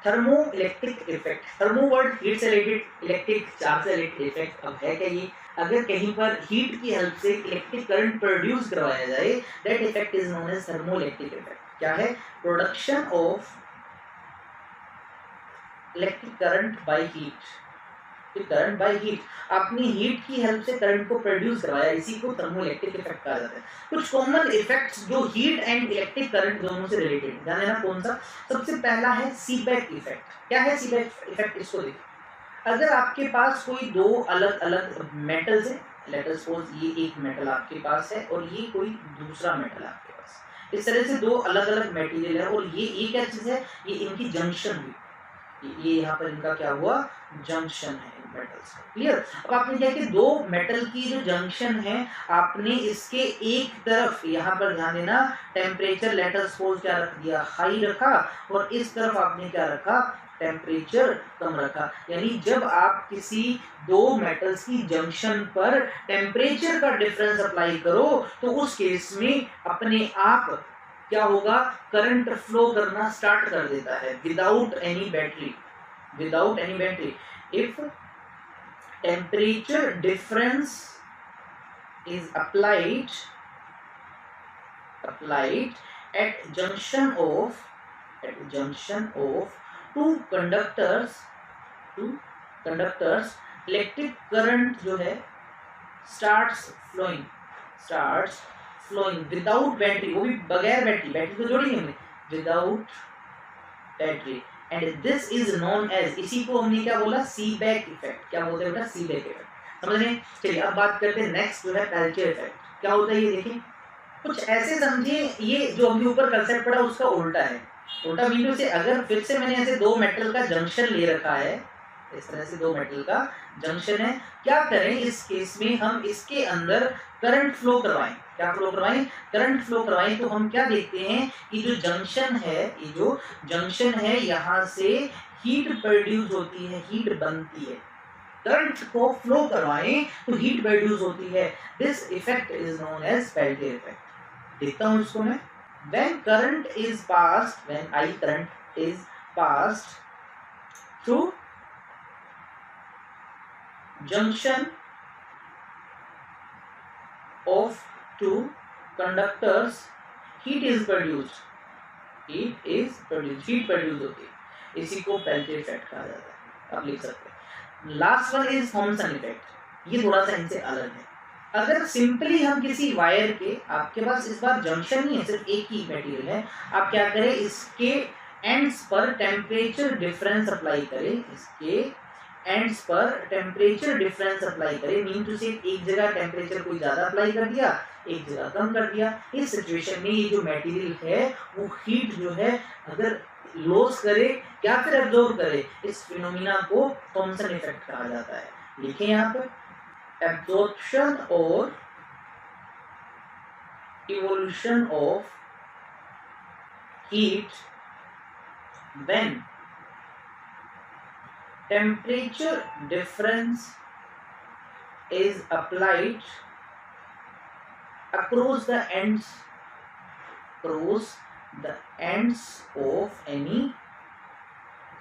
Thermo electric effect, thermo word heat से रिलेटेड, इलेक्ट्रिक चार्ज से रिलेटेड इफेक्ट। अब है क्या ये, अगर कहीं पर हीट की हेल्प से इलेक्ट्रिक करंट प्रोड्यूस करवाया जाए, that effect is known as thermo electric effect. क्या है, production of electric current by heat, current by heat, अपनी हीट की हेल्प से करंट को प्रोड्यूस करवाया, इसी को थर्मोइलेक्ट्रिक इफेक्ट कहा जाता है। कुछ कॉमन इफेक्ट्स जो हीट एंड इलेक्ट्रिक करंट दोनों से रिलेटेड, जाने ना कौन सा। सबसे पहला है सीबेक इफेक्ट। क्या है सीबेक इफेक्ट, इसको देखिए, अगर आपके पास कोई दो अलग अलग मेटल्स है, लेट अस सपोज ये एक मेटल आपके पास है और ये कोई दूसरा मेटल है आपके पास, इस तरह से दो अलग अलग मटेरियल है और ये क्या चीज है, ये इनकी जंक्शन हुई, ये यहाँ पर इनका क्या हुआ, जंक्शन है मेटल्स का। क्लियर। अब आपने क्या कि दो मेटल की जो जंक्शन है, आपने इसके एक तरफ यहाँ पर ध्यान देना, टेम्परेचर लेट अस सपोज क्या रख दिया, हाई रखा, और इस तरफ आपने क्या रखा, टेम्परेचर कम रखा। यानी जब आप किसी दो मेटल्स की जंक्शन पर टेम्परेचर का डिफरेंस अप्लाई करो, तो उस केस में अपने आप क्या होगा, करंट फ्लो करना स्टार्ट कर देता है without any battery, without any battery. If temperature difference is applied at junction of two conductors, electric current जो है starts flowing without battery, वो भी बगैर बैटरी, बैटरी तो जोड़ी हमने, without battery, and this is known as, इसी को हमने क्या बोला, सीबेक इफेक्ट। क्या बोलते हैं बेटा, सीबेक इफेक्ट। समझ रहे हैं। चलिए अब बात करते हैं नेक्स्ट जो है पेल्टियर इफेक्ट। क्या होता है ये देखिए, कुछ ऐसे समझिए, ये जो अभी ऊपर कंसेप्ट पड़ा उसका उल्टा है। उल्टा मीन से, अगर फिर से मैंने ऐसे दो मेटल का जंक्शन ले रखा है, इस तरह से दो मेटल का जंक्शन है, क्या करें इस केस में, हम इसके अंदर करंट फ्लो करवाएं। क्या फ्लो करवाएं, करंट फ्लो करवाएं। तो हम क्या देखते हैं कि जो जंक्शन है, ये जो जंक्शन है, यहाँ से हीट प्रोड्यूस होती है, हीट बनती है। करंट को फ्लो करवाएं तो हीट प्रोड्यूस होती है। This effect is known as Peltier effect. देखता हूं इसको मैं, when current is passed, when I current is passed through junction of two conductors, heat is produced, heat produce होती है, इसी को पेल्टियर इफेक्ट कहा जाता है। आप लिख सकते हैं। Last one is Thomson effect, ये थोड़ा सा इनसे अलग है। अगर सिंपली हम किसी वायर के, आपके पास इस बार जंक्शन नहीं है, सिर्फ एक ही मटेरियल है, आप क्या करें, इसके एंड्स पर टेम्परेचर डिफरेंस अप्लाई करें, इसके एंड्स पर टेम्परेचर डिफरेंस अप्लाई करें। मीन टू से, एक जगह टेम्परेचर कोई ज्यादा अप्लाई कर दिया, एक जगह कम कर दिया। इस सिचुएशन में ये जो मटेरियल है वो हीट जो है अगर लॉस करे या फिर एब्जॉर्ब करे, इस फिनोमिना को थॉमसन इफेक्ट कहा जाता है। लिखें यहाँ पर, absorption or evolution of heat when temperature difference is applied across the ends of any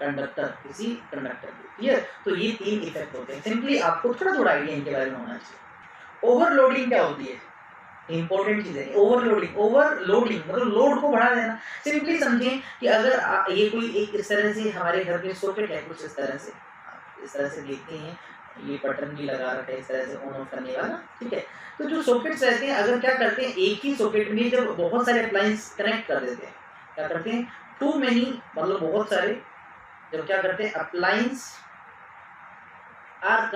conductor, किसी कंडक्टर के। क्लियर। तो ये तीन इफेक्ट होते हैं। सिंपली आपको थोड़ा थोड़ा आइडिया इनके बारे में होना चाहिए। ओवरलोडिंग क्या होती है, इंपॉर्टेंट चीज है। ओवरलोडिंग मतलब लोड को बढ़ा देना। सिंपली समझें कि अगर ये कोई एक इस तरह से हमारे घर में सॉकेट है, कुछ इस तरह से देखते हैं, ये बटन भी लगा रखा है इस तरह से ऑन ऑफ करने वाला, ठीक है। तो जो सॉकेट्स रहते हैं, अगर क्या करते हैं, एक ही सॉकेट में जब बहुत सारे अप्लायंस कनेक्ट कर देते हैं, क्या करते हैं, टू मेनी मतलब बहुत सारे, जब क्या करते हैं, appliance are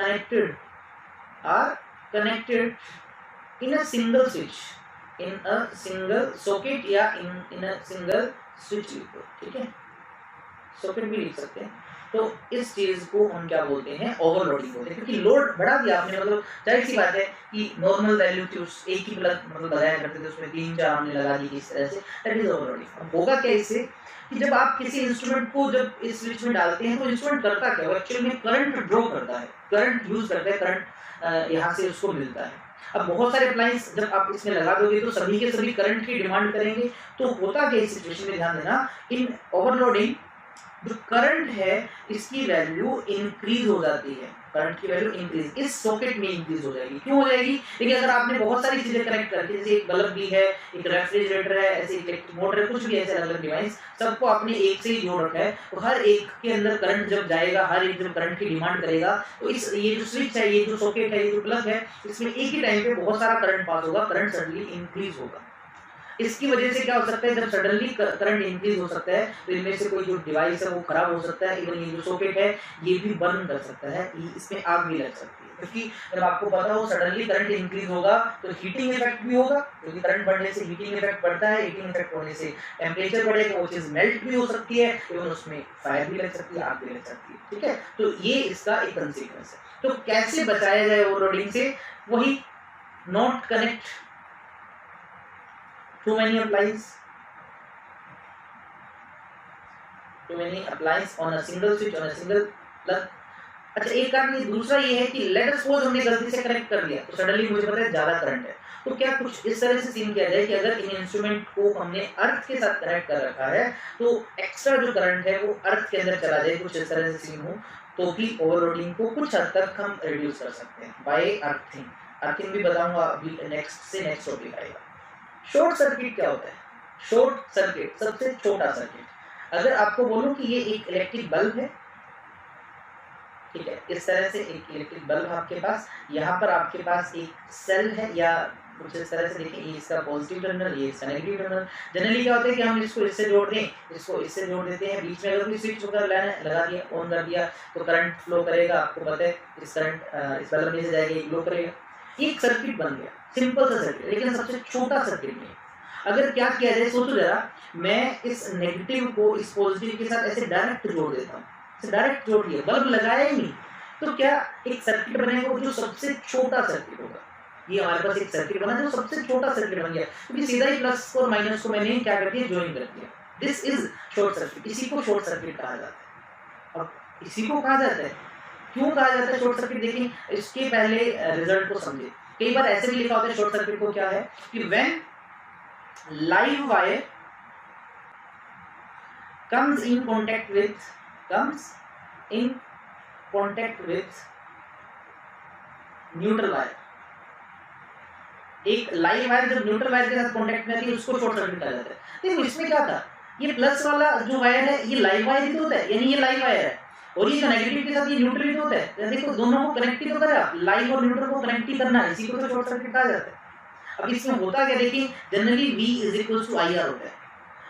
connected in a single switch, in a single socket या इन अ सिंगल स्विच, ठीक है। सॉकेट भी लिख सकते हैं, तो इस चीज को हम क्या बोलते हैं, ओवरलोडिंग बोलते हैं, क्योंकि लोड बढ़ा दिया आपने, मतलब जाहिर सी बात है कि नॉर्मल वैल्यू थी उस एक ही प्लग मतलब लगाया करते थे, उसमें 3-4 हमने लगा दी इस तरह से, दैट इज ओवरलोडिंग। अब होगा क्या इससे कि जब आप किसी इंस्ट्रूमेंट को जब इस स्विच में डालते हैं तो इंस्ट्रूमेंट करता क्या है, एक्चुअली में करंट ड्रॉ करता है, करंट यूज करता है, करंट यहाँ से उसको मिलता है। अब बहुत सारे अप्लायंस जब आप इसमें लगा दोगे तो सभी के सभी करंट की डिमांड करेंगे, तो होता क्या इस सिचुएशन में, ध्यान देना, इन ओवरलोडिंग जो करंट है इसकी वैल्यू इंक्रीज हो जाती है, करंट की वैल्यू इंक्रीज इस सॉकेट में इंक्रीज हो जाएगी। क्यों हो जाएगी? देखिए अगर आपने बहुत सारी चीजें कनेक्ट करके, जैसे एक बल्ब भी है, एक रेफ्रिजरेटर है, ऐसे इलेक्ट्रिक मोटर है, कुछ भी ऐसे अलग डिवाइस, सबको आपने एक से ही जोड़ रखा है, तो हर एक के अंदर करंट जब जाएगा, हर एक जब करंट की डिमांड करेगा, तो इस ये जो स्विच है, ये जो सॉकेट है, ये जो प्लग है, इसमें एक ही टाइम पे बहुत सारा करंट पास होगा, करंट सडनली इंक्रीज होगा। इसकी वजह से क्या हो सकता है, जब सडनली करंट इंक्रीज हो सकता है तो इनमें से कोई जो डिवाइस है वो खराब हो सकता है, इवन ये जो सॉकेट है ये भी बर्न कर सकता है, इसमें आग भी लग सकती है, क्योंकि जब आपको पता हो सडनली करंट इंक्रीज होगा तो हीटिंग इफेक्ट भी होगा, क्योंकि करंट बढ़ने से हीटिंग इफेक्ट बढ़ता है, हीटिंग इफेक्ट होने से टेम्परेचर बढ़ेगा, वो चीज मेल्ट भी हो सकती है, इवन उसमें फायर भी लग सकती है, आग भी लग सकती है, ठीक है। तो ये इसका एक कंसीक्वेंस है। तो कैसे बचाया जाए ओवरलोडिंग से? वही not connect too many appliances on a single switch on a single plug। अच्छा एक कारण ये, दूसरा ये है कि लेट अस सपोज हमने गलती से कनेक्ट कर दिया तो सडनली मुझे पता है ज्यादा करंट है, तो क्या कुछ इस तरह से सीन किया जाए कि अगर इन इंस्ट्रूमेंट को हमने अर्थ के साथ कनेक्ट कर रखा है तो एक्स्ट्रा जो करंट है वो अर्थ के अंदर चला जाए, कुछ इस तरह से सीन हो, तो भी ओवरलोडिंग को कुछ हद तक हम रिड्यूस कर सकते हैं बाय अर्थिंग। अर्थिंग भी बताऊंगा अभी, नेक्स्ट टॉपिक आएगा। शॉर्ट सर्किट क्या होता है? शॉर्ट सर्किट सबसे छोटा सर्किट। अगर आपको बोलूं कि ये एक इलेक्ट्रिक बल्ब है, ठीक है, इस तरह से एक इलेक्ट्रिक बल्ब आपके पास, यहाँ पर आपके पास एक सेल है, या कुछ इस तरह से देखिए, ये इसका पॉजिटिव टर्मिनल, ये इसका नेगेटिव टर्मिनल। जनरली क्या होता है कि हम इसको इससे जोड़ दें, इसको इससे जोड़ देते हैं, बीच में अगर कोई स्विच वगैरह लगा दिया, ऑन कर दिया, तो करंट फ्लो करेगा, आपको पता है इस करंट इस बल्ब में से जाएगा, ये ग्लो करेगा, एक सर्किट बन गया, सिंपल सा सर्किट, लेकिन सबसे छोटा सर्किट नहीं। अगर क्या किया जाए, सोचो जरा, मैं इस नेगेटिव को इस पॉजिटिव के साथ ऐसे डायरेक्ट जोड़ देता हूँ, डायरेक्ट जोड़ दिया, बल्ब लगाया ही नहीं, तो क्या एक सर्किट बनेगा जो सबसे छोटा सर्किट होगा। ये हमारे पास एक सर्किट बना जो सबसे छोटा सर्किट बन गया, क्योंकि सीधा ही प्लस और माइनस को मैंने क्या कर दिया, ज्वाइन कर दिया। दिस इज शॉर्ट सर्किट, इसी को शॉर्ट सर्किट कहा जाता है। अब इसी को कहा जाता है, क्यों कहा जाता है शॉर्ट सर्किट? देखिए इसके पहले रिजल्ट को समझे। कई बार ऐसे भी लिखा होता है शॉर्ट सर्किट को क्या है कि when live wire comes in contact with neutral wire. एक लाइव वायर जब न्यूट्रल वायर के साथ कांटेक्ट में आती है उसको शॉर्ट सर्किट कहा जाता है। देखो इसमें क्या था, ये प्लस वाला जो वायर है ये लाइव वायर ही तो होता है, यानी ये लाइव वायर है, और ये नेगेटिव के साथ ये न्यूट्रल ही तो होता है। देखो दोनों को कनेक्ट ही तो करा, लाइव और न्यूट्रल को कनेक्ट ही करना है, इसी को तो शॉर्ट सर्किट कहा जाता है। अब इसमें होता क्या, देखिए जनरली V = IR होता है।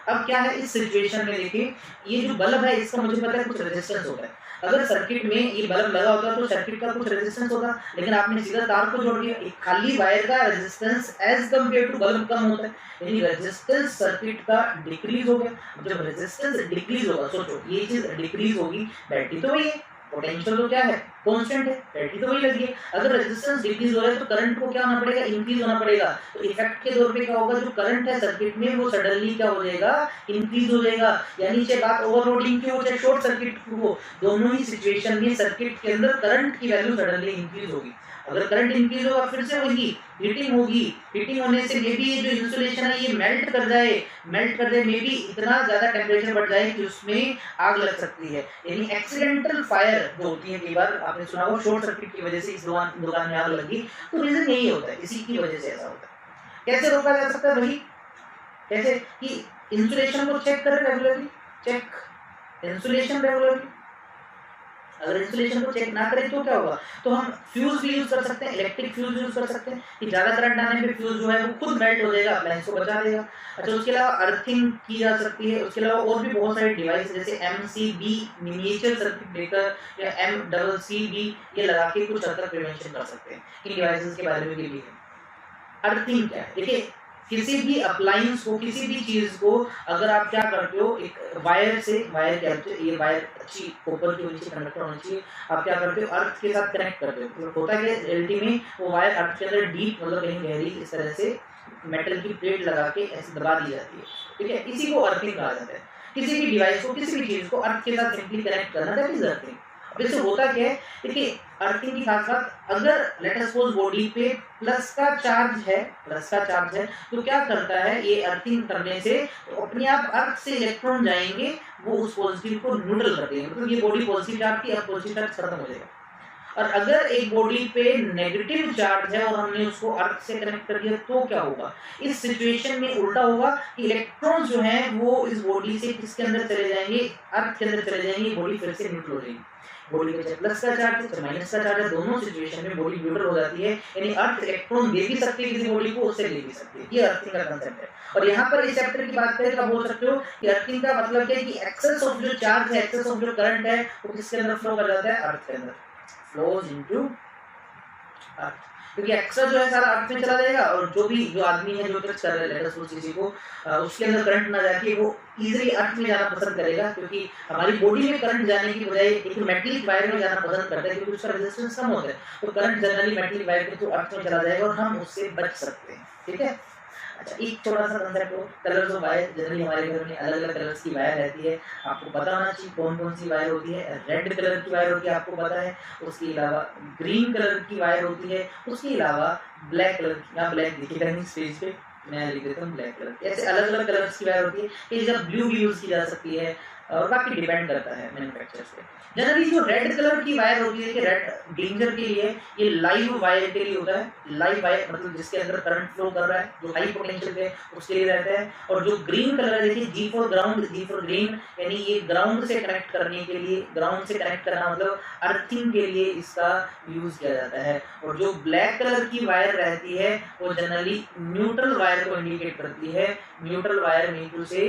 अब क्या है इस सिचुएशन में, देखिए ये जो बल्ब है इसका मुझे पता है कुछ रेजिस्टेंस होता है, अगर सर्किट में ये बल्ब लगा होता तो सर्किट का कुछ रेजिस्टेंस होगा, लेकिन आपने सीधा तार को जोड़ दिया, एक खाली वायर का resistance as compare to bulb कम होता है, यानी रेजिस्टेंस सर्किट का डिक्रीज हो गया। जब रेजिस्टेंस डिक्रीज होगा, सोचो ये चीज डिक्रीज होगी, बैटरी तो वही है, पोटेंशियल तो क्या है, कांस्टेंट है, बैटरी तो वही लगी है। अगर रेजिस्टेंस डिक्रीज हो रहा है तो करंट को क्या होना पड़ेगा, इंक्रीज होना पड़ेगा। तो इफेक्ट के तौर पे क्या होगा, जो करंट है सर्किट में वो सडनली क्या हो जाएगा, इंक्रीज हो जाएगा। यानी चाहे बात ओवरलोडिंग की हो चाहे शॉर्ट सर्किट की हो, दोनों ही सिचुएशन में सर्किट के अंदर करंट की वैल्यू सडनली इंक्रीज होगी। अगर करंट इंक्रीज होगा फिर से होगी हीटिंग होगी, हीटिंग होने से मे बी ये जो इंसुलेशन है ये मेल्ट कर जाए, मे बी इतना ज्यादा टेम्परेचर बढ़ जाए कि उसमें आग लग सकती है। यानी एक्सीडेंटल फायर जो होती है, कई बार आपने सुना होगा शॉर्ट सर्किट की वजह से इस दुकान में आग लगी, तो रीजन यही होता है, इसी की वजह से ऐसा होता है। कैसे रोका जा सकता है भाई, कैसे कि इंसुलेशन को चेक करें रेगुलरली, चेक इंसुलेशन रेगुलरली। अगर इंसुलेशन को चेक ना करें तो क्या होगा, तो हम फ्यूज भी यूज कर सकते हैं, इलेक्ट्रिक फ्यूज यूज कर सकते हैं कि ज्यादा करंट आने पे फ्यूज जो है वो खुद मेल्ट हो जाएगा, अप्लायंस को बचा देगा। अच्छा उसके अलावा अर्थिंग की जा सकती है, उसके अलावा और भी बहुत सारे डिवाइस जैसे MCB मिनिएचर सर्किट ब्रेकर या MCCB ये लगा के कुछ हद तक प्रिवेंशन कर सकते हैं। इन डिवाइसेस के बारे में भी है। अर्थिंग क्या है, देखिए किसी भी अप्लायंस को, किसी भी चीज को अगर आप क्या करते हो, एक वायर से, वायर क्या होती है, ये वायर अच्छी कॉपर की होनी चाहिए, कंडक्टर होनी चाहिए, आप क्या करते हो अर्थ के साथ कनेक्ट करते हो। तो होता है कि रियलिटी में वो वायर अर्थ के अंदर डीप मतलब कहीं गहरी इस तरह से मेटल की प्लेट लगा के ऐसे दबा दी जाती है, ठीक है, इसी को अर्थिंग कहा जाता है। किसी भी डिवाइस को, किसी भी चीज को अर्थ के साथ सिंपली कनेक्ट करना, दैट इज अर्थिंग। अब इससे होता क्या है, देखिए अर्थिंग की खास बात, अगर लेट अस सपोज बॉडी पे प्लस का चार्ज है, प्लस का चार्ज है, तो क्या करता है ये अर्थिंग करने से, तो अपने आप अर्थ से इलेक्ट्रॉन जाएंगे, वो उस पॉजिटिव को न्यूट्रल कर देंगे, मतलब ये बॉडी पॉजिटिव चार्ज थी, अब पॉजिटिव चार्ज खत्म हो जाएगा। और अगर एक बॉडी पे नेगेटिव चार्ज है और हमने उसको अर्थ से कनेक्ट कर दिया, तो क्या होगा, इस सिचुएशन में उल्टा होगा कि इलेक्ट्रॉन जो है वो इस बॉडी से किसके अंदर चले जाएंगे, अर्थ के अंदर चले जाएंगे, बॉडी फिर से न्यूट्रल हो जाएगी। बॉडी पे चाहे प्लस का चार्ज है चाहे माइनस का चार्ज है, दोनों सिचुएशन में बॉडी न्यूट्रल हो जाती है, यानी अर्थ इलेक्ट्रॉन दे भी सकती है किसी बॉडी को, उससे ले भी सकती है। ये अर्थिंग का कांसेप्ट है। और यहाँ पर इस चैप्टर की बात करें तो आप बोल सकते हो कि अर्थिंग का मतलब क्या है कि एक्सेस ऑफ जो चार्ज है, एक्सेस ऑफ जो करंट है, वो किसके अंदर फ्लो कर जाता है, अर्थ के अंदर फ्लोज इनटू अर्थ, क्योंकि एक्स्ट्रा जो है सारा अर्थ में चला जाएगा, और जो भी जो आदमी है जो टच कर रहा है लेट अस सपोज किसी को, उसके अंदर करंट ना जाके वो इजीली अर्थ में जाना पसंद करेगा, क्योंकि हमारी बॉडी में करंट जाने की बजाय एक मेटलिक वायर में जाना पसंद करता है, क्योंकि उसका रेजिस्टेंस कम होता है, तो करंट जनरली मेटलिक वायर के थ्रू अर्थ में चला जाएगा और हम उससे बच सकते हैं, ठीक है। अच्छा, एक छोटा सा कंसेप्ट हो, कलर्स ऑफ वायर, जनरली हमारे घर में अलग अलग कलर्स की वायर रहती है, आपको पता होना चाहिए कौन कौन सी वायर होती है। रेड कलर की वायर होती है, आपको पता है, उसके अलावा ग्रीन कलर की वायर होती है, उसके अलावा ब्लैक कलर की, यहाँ ब्लैक दिखेगा नहीं स्टेज पे, मैं लिख देता हूँ ब्लैक कलर, ऐसे अलग अलग कलर्स की वायर होती है, कि जब ब्लू भी यूज की जा सकती है, और बाकी डिपेंड करता है मैन्युफैक्चरर्स पे। जनरली जो रेड कलर की वायर होती है, कि रेड डेंजर के लिए, ये लाइव वायर के लिए होता है। लाइव वायर मतलब जिसके अंदर करंट फ्लो कर रहा है, जो हाई पोटेंशियल पे, उसके लिए रहता है। और जो ग्रीन कलर है, देखिए G for ground, G for green, यानी ये ग्राउंड से कनेक्ट करने के लिए, ग्राउंड से कनेक्ट करना मतलब अर्थिंग के लिए इसका यूज किया जाता है। और जो ब्लैक कलर की वायर रहती है, वो जनरली न्यूट्रल वायर को इंडिकेट करती है। न्यूट्रल वायर मीन टू से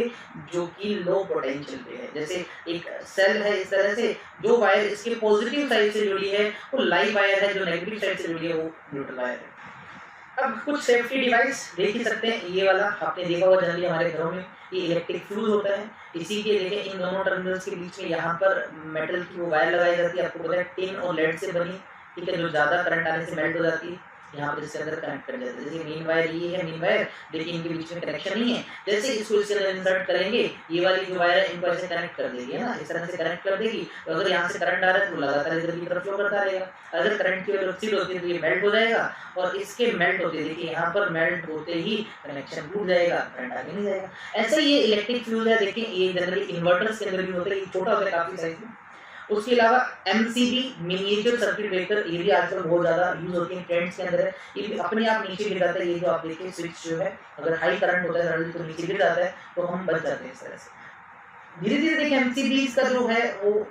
जो कि लो पोटेंशियल पे है, जैसे एक सेल है इस तरह से, जो वायर इसके पॉजिटिव साइड से जुड़ी है वो लाइव वायर है, जो नेगेटिव साइड से जुड़ी है वो न्यूट्रल वायर है। अब कुछ सेफ्टी डिवाइस देख ही सकते हैं, ये वाला आपने देखा होगा जनरली हमारे घरों में, ये इलेक्ट्रिक फ्यूज होता है। इसी के देखें इन दोनों टर्मिनल्स के बीच में यहाँ पर मेटल की वो वायर लगाई जाती है, आपको पता है टिन और लेड से बनी, ठीक है, जो ज्यादा करंट आने से मेल्ट हो जाती है, यहाँ पर इसके अंदर कनेक्ट कर जाते हैं। जैसे मेन वायर ये है, मेन वायर, देखिए इनके बीच में कनेक्शन नहीं है, जैसे इसको इसके अंदर इंसर्ट करेंगे, ये वाली जो वायर है इनको ऐसे कनेक्ट कर देगी, है ना, इस तरह से कनेक्ट कर देगी। तो अगर यहाँ से करंट आ रहा है तो लगातार इधर की तरफ फ्लो करता रहेगा, अगर करंट की वेलोसिटी होती है तो ये मेल्ट हो जाएगा, और इसके मेल्ट होते देखिए यहाँ पर मेल्ट होते ही कनेक्शन टूट जाएगा, करंट आगे नहीं जाएगा। ऐसे ये इलेक्ट्रिक फ्यूज है, देखिए ये जनरली इन्वर्टर्स के अंदर भी होता है, ये छोटा होता है काफी साइज में। उसके अलावा एमसीबी मिनिएचर सर्किट ब्रेकर, ये भी आजकल बहुत ज्यादा यूज होती है, ट्रेंड्स के अंदर है, ये भी अपने आप नीचे गिर जाता है। ये जो आप देखिए स्विच जो है, अगर हाई करंट होता है तो नीचे गिर जाता है, तो हम बच जाते हैं इस तरह से। धीरे धीरे देखिए एमसीबीज का जो है वो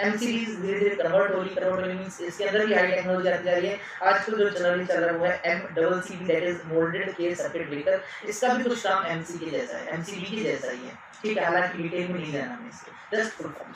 एमसीबीज धीरे धीरे कन्वर्ट हो रही मींस इसके अंदर भी हाई टेक्नोलॉजी आती जा रही है। आजकल जो जनरली चल रहा है वो है MCCB, that is moulded case circuit breaker. इसका भी कुछ काम एमसी के जैसा है, एमसीबी के जैसा ही है, ठीक है, हालांकि डिटेल में नहीं जाना है इसके, जस्ट फुल फॉर्म।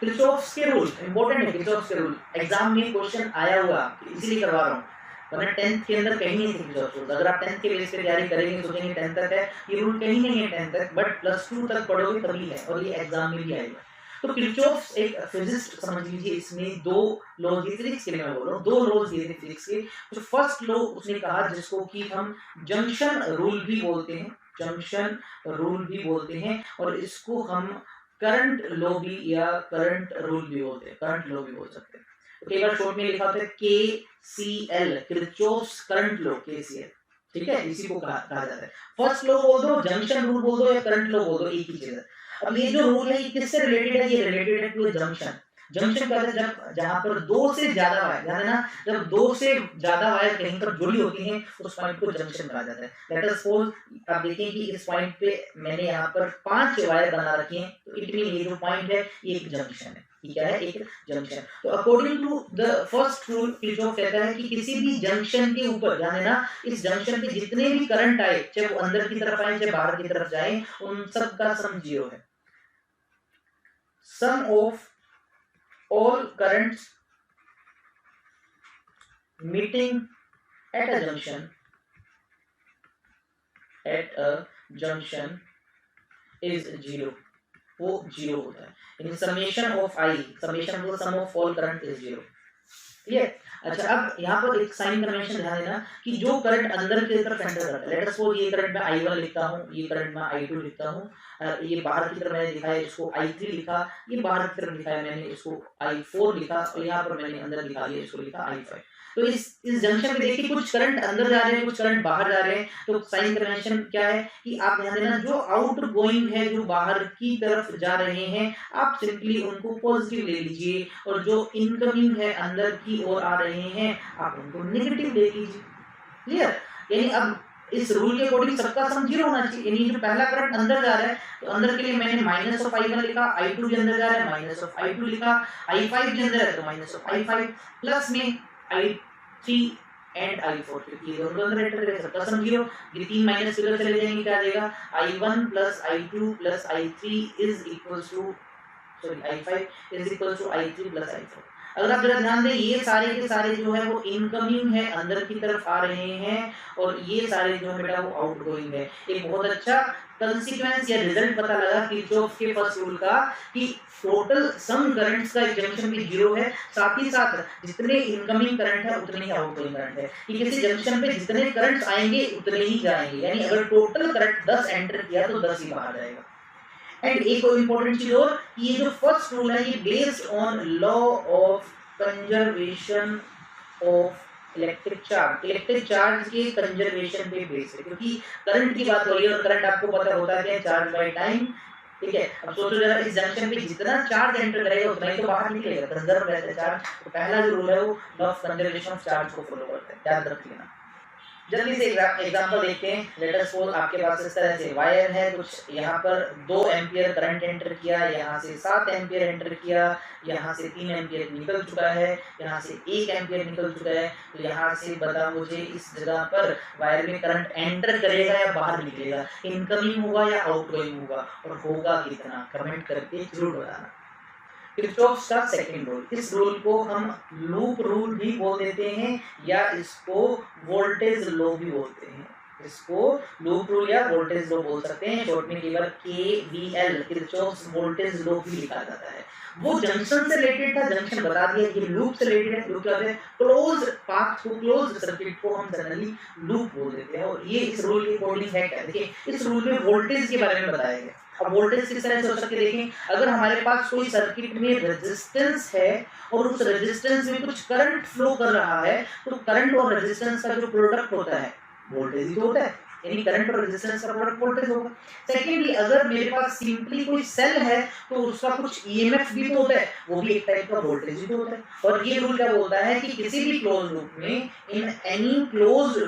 किरचॉफ्स के रूल इंपॉर्टेंट है, किरचॉफ्स के रूल एग्जाम में क्वेश्चन आया हुआ, इसीलिए करवा रहा हूँ, वरना 10th के अंदर कहीं नहीं थे किरचॉफ्स रूल। अगर आप 10th के बेस पे तैयारी करेंगे, सोचेंगे 10th तक है, ये रूल कहीं नहीं है 10th तक, बट +2 तक पढ़ोगे तभी है, और ये एग्जाम में भी आएगा। तो किरचॉफ्स एक फिजिसिस्ट समझ लीजिए, इसमें दो लॉज दिए, फिजिक्स के लिए मैं बोल रहा हूँ, दो लॉज दिए थे फिजिक्स के। जो फर्स्ट लॉ उसने कहा, जिसको कि हम जंक्शन रूल भी बोलते हैं, जंक्शन रूल भी बोलते हैं, और इसको हम करंट लॉ भी या करंट रूल भी बोलते हैं, करंट लॉ भी बोल सकते हैं। तो कई बार शॉर्ट में लिखा होता है KCL, Kirchhoff's current law, KCL, ठीक है, इसी को कहा जाता है। फर्स्ट लॉ बोल दो, जंक्शन रूल बोल दो, या करंट लॉ बोल दो, एक ही चीज है। अब ये जो रूल है ये किससे रिलेटेड है, ये रिलेटेड है टू जंक्शन। जंक्शन क्या होता है, जब जहां पर दो से ज्यादा वायर, ध्यान देना, जब दो से ज्यादा वायर कहीं पर जुड़ी होती हैं उस पॉइंट को जंक्शन कहा जाता है। लेट अस सपोज आप देखें कि इस पॉइंट पे मैंने यहाँ पर 5 वायर बना रखी हैं, तो इट मीन ये जो पॉइंट है ये एक जंक्शन है, ये क्या है, एक जंक्शन। तो according to the first rule, Kirchhoff कहता है कि किसी भी जंक्शन के ऊपर, ध्यान देना, इस जंक्शन पे जितने भी करंट आए, चाहे वो अंदर की तरफ आए चाहे बाहर की तरफ जाए, उन सब का सम 0 है। Sum of all currents meeting at a junction at a junction is zero, वो जीरो होता है। In summation of I, summation मतलब sum of all current is zero. ठीक है। अच्छा, अब यहाँ पर एक साइन कन्वेंशन ध्यान देना कि जो करंट अंदर की तरफ एंटर करता है, लेट अस सपोज ये करंट मैं I1 लिखता हूँ, ये करंट मैं I2 लिखता हूँ, ये बाहर की तरफ मैंने लिखा है इसको I3 लिखा, ये बाहर की तरफ लिखा है मैंने इसको I4 लिखा, और यहाँ पर मैंने अंदर लिखा दिया इसको लिखा I5। तो इस जंक्शन में देखिए कुछ करंट अंदर जा रहे हैं, कुछ करंट बाहर जा रहे हैं। तो साइन कन्वेंशन क्या है कि आप ध्यान देना, जो आउट गोइंग है, जो बाहर की तरफ जा रहे हैं, आप सिंपली उनको पॉजिटिव ले लीजिए, और जो इनकमिंग है अंदर की ओर आ रहे हैं आप उनको नेगेटिव ले लीजिए। क्लियर? यानी अब इस रूल के अकॉर्डिंग सबका सम जीरो होना चाहिए। यानी जो पहला करंट अंदर जा रहा है तो अंदर के लिए मैंने माइनस ऑफ I1 लिखा, I2 भी अंदर जा रहा है माइनस ऑफ I2 लिखा, I5 भी अंदर है तो माइनस ऑफ I5, प्लस में I3 एंड I4, क्योंकि ये दोनों अंदर एंटर करेंगे सबका सम जीरो। ये तीन माइनस इधर चले जाएंगे, क्या आ जाएगा I1 plus I2 plus I3 is equals to I5 is equals to I3 plus I4। अगर आप जरा ध्यान दें, ये सारे के सारे जो है वो इनकमिंग है, अंदर की तरफ आ रहे हैं, और ये सारे जो है बेटा वो आउटगोइंग है। एक बहुत अच्छा कंसीक्वेंस या रिजल्ट पता लगा किरचॉफ के फर्स्ट रूल का कि टोटल सम करंट्स का जंक्शन में जीरो है, साथ ही साथ जितने इनकमिंग करंट है उतने ही आउटगोइंग करंट है। कि किसी जंक्शन पे जितने करंट्स आएंगे उतने ही जाएंगे, यानी अगर टोटल करंट 10 एंटर किया तो 10 ही बाहर जाएगा। एंड एक और इम्पोर्टेंट चीज और, ये जो फर्स्ट रूल है ये based on law of conservation of electric charge. Electric charge के कंजर्वेशन पे बेस्ड है, क्योंकि करंट की बात हो रही है और करंट आपको पता होता है चार्ज बाय टाइम। ठीक है, अब सोचो जरा इस जंक्शन पे जितना चार्ज एंटर करेगा उतना ही तो बाहर निकलेगा, कंजर्व रहता है चार्ज। तो पहला जो रूल है वो law of conservation of charge को फॉलो करता है, ध्यान रख लेना। जल्दी से एग्जांपल देखते हैं। लेट अस सपोज आपके पास इस तरह से वायर है, कुछ यहाँ पर 2 एम्पियर करंट एंटर किया, यहाँ से 7 एम्पियर एंटर किया, यहाँ से 3 एम्पियर निकल चुका है, यहाँ से 1 एम्पियर निकल चुका है। तो यहाँ से बता मुझे इस जगह पर वायर में करंट एंटर करेगा या बाहर निकलेगा, इनकमिंग होगा या आउटगोइंग होगा, और होगा कितना, कमेंट करके जरूर बताना। किरचॉफ का सेकंड रूल, इस रूल को हम लूप रूल भी बोल देते हैं या इसको वोल्टेज लॉ भी बोलते हैं। इसको लूप रूल या वोल्टेज लॉ बोल सकते हैं, शॉर्ट में केवल KVL किरचॉफ वोल्टेज लॉ भी लिखा जाता है। वो जंक्शन से रिलेटेड था, जंक्शन बता दिया, ये लूप से रिलेटेड है। लूप क्या होता है, क्लोज पाथ को, क्लोज सर्किट को हम जनरली लूप बोल देते हैं। और ये इस रूल के अकॉर्डिंग है क्या, देखिए इस रूल में वोल्टेज के बारे में बताया गया। अब वोल्टेज किस तरह से हो सकते देखें, अगर हमारे पास कोई सर्किट में रेजिस्टेंस है और उस रेजिस्टेंस में कुछ करंट फ्लो कर रहा है, तो करंट और रेजिस्टेंस का जो प्रोडक्ट होता है वोल्टेज ही तो होता है, यानी करंट और रेजिस्टेंस का प्रोडक्ट वोल्टेज होगा। सेकेंडली, अगर मेरे पास सिंपली कोई सेल है तो उसका कुछ EMF भी तो होता है, वो भी एक टाइप का वोल्टेज ही तो होता है। और ये रूल क्या बोलता है कि किसी भी क्लोज लूप में, इन एनी क्लोज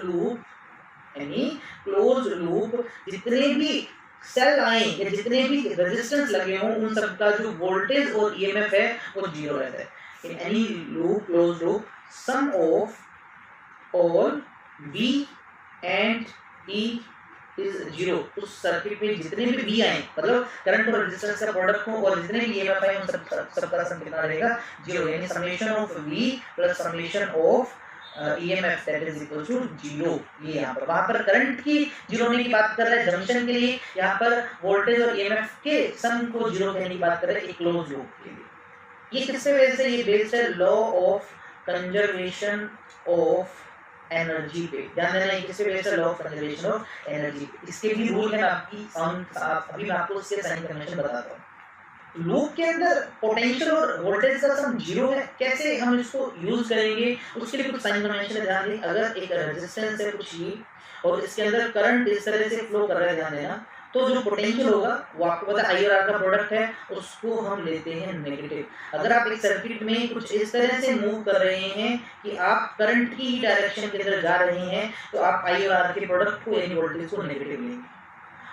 लूप जितने भी सेल आए या जितने भी रेजिस्टेंस लगे हों, उन सब का जो वोल्टेज और EMF है वो जीरो रहता है। In any loop, close loop, sum of all V and E is zero. उस सर्किट में जितने भी V आए, मतलब करंट और रेजिस्टेंस का प्रोडक्ट हो, और जितने भी EMF आए उन सबका सम कितना रहेगा, जीरो। यानी summation of V plus summation of EMF that is equal to zero. ये यहाँ पर, वहां पर करंट की जीरो होने की बात कर रहे हैं जंक्शन के लिए, यहाँ पर वोल्टेज और EMF के सम को जीरो कहने की बात कर रहे हैं एक क्लोज लूप के लिए। ये किससे वजह से, ये बेस्ड है law of conservation of energy पे। ध्यान देना, ये किससे बेस्ड है, law of conservation of energy. इसके भी रूल है, अभी मैं आपको इसके साइन कन्वेंशन बताता हूँ। लूप के अंदर पोटेंशियल और वोल्टेज का सम जीरो है, कैसे हम इसको यूज करेंगे उसके लिए कुछ साइन कन्वेंशन है, ध्यान दें। अगर एक रेजिस्टेंस है कुछ ये, और इसके अंदर करंट इस तरह से फ्लो कर रहा है, ध्यान देना, तो जो पोटेंशियल होगा वो आपको पता है I और R का प्रोडक्ट है, उसको हम लेते हैं नेगेटिव। अगर आप एक सर्किट में कुछ इस तरह से मूव कर रहे हैं कि आप करंट की डायरेक्शन के अंदर जा रहे हैं, तो आप I और R के प्रोडक्ट को यानी वोल्टेज को नेगेटिव लेंगे।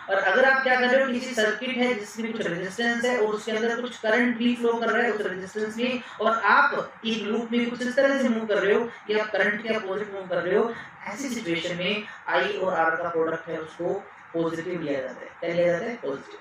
और अगर आप क्या कर रहे हो, किसी सर्किट है जिसमें कुछ रेजिस्टेंस है और उसके अंदर कुछ करंट भी फ्लो कर रहा है उस रेजिस्टेंस में, और आप एक लूप में कुछ इस तरह से मूव कर रहे हो कि आप करंट के अपोजिट मूव कर रहे हो, ऐसी सिचुएशन में I और R का प्रोडक्ट है उसको पॉजिटिव लिया जाता है। क्या लिया जाता है, पॉजिटिव।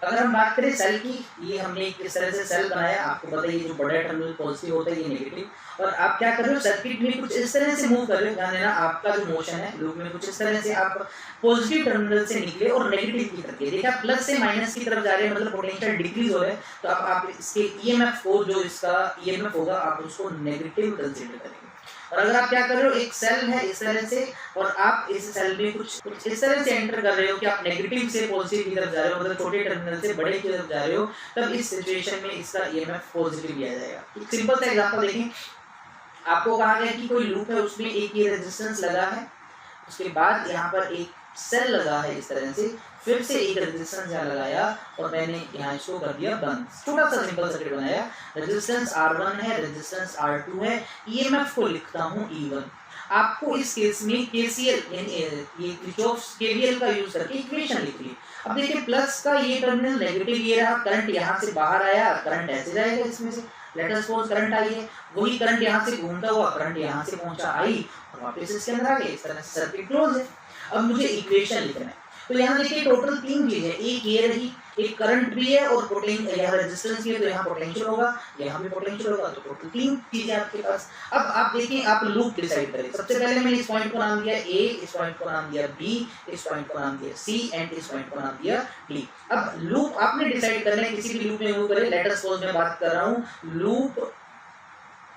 अगर हम बात करें सेल की, ये हमने किस तरह से सेल बनाया, आपको पता है ये जो बड़ा टर्मिनल पॉजिटिव होता है ये नेगेटिव, और आप क्या कर रहे हो सर्किट में कुछ इस तरह से मूव कर रहे हो, ध्यान देना आपका जो मोशन है लूप में कुछ इस तरह से आप पॉजिटिव टर्मिनल से निकले और नेगेटिव की तरफ, देखिए आप प्लस से माइनस की तरफ जा रहे हैं, मतलब पोटेंशियल डिक्रीज हो रहा है, तो आप इसके ईएमएफ को, जो इसका ईएमएफ होगा, आप उसको नेगेटिव कंसीडर करेंगे। और अगर आप क्या कर रहे हो, एक सेल है इस तरह से और आप इस सेल में कुछ इस तरह से एंटर कर रहे हो कि आप नेगेटिव से पॉजिटिव की तरफ जा रहे हो, मतलब छोटे टर्मिनल से बड़े की तरफ जा रहे हो, तब इस सिचुएशन में इसका ईएमएफ पॉजिटिव लिया जाएगा। एक सिंपल सा एग्जांपल देखें, आपको कहा गया कि कोई लूप है, उसमें एक ये रेजिस्टेंस लगा है, उसके बाद यहाँ पर एक सेल लगा है इस तरह से, फिर से एक रेजिस्टेंस यहाँ लगाया और मैंने यहाँ इसको कर दिया बंद, छोटा सा सिंपल सर्किट बनाया, रेजिस्टेंस R1 है, रेजिस्टेंस R2 है, ईएमएफ को लिखता हूँ E1। आपको इस केस में केसीएल यानी ये किरचॉफ्स केवीएल का यूज करके इक्वेशन लिख ली। अब देखिए प्लस का ये टर्मिनल नेगेटिव ये रहा, करंट यहाँ से बाहर आया, करंट ऐसे जाएगा इसमें से, let us suppose current I है, वही करंट यहाँ से घूमता हुआ करंट यहाँ से पहुंचा आई और वापस इसके अंदर आ गया, इस तरह से सर्किट क्लोज है। अब मुझे इक्वेशन लिखना है, तो यहाँ देखिए टोटल 3 चीजें, एक ये रही, एक करंट भी है और पोटेंशियल, यहाँ रेजिस्टेंस भी है तो यहाँ पोटेंशियल होगा, यहाँ भी पोटेंशियल होगा, तो टोटल 3 चीजें आपके पास। अब आप देखिए आप लूप डिसाइड करें, सबसे पहले मैंने इस पॉइंट को नाम दिया A, इस पॉइंट को नाम दिया B, इस पॉइंट को नाम दिया C एंड इस पॉइंट को नाम दिया D। अब लूप आपने डिसाइड करना है, किसी भी लूप में मूव करें, लेट अस सपोज मैं बात कर रहा हूँ लूप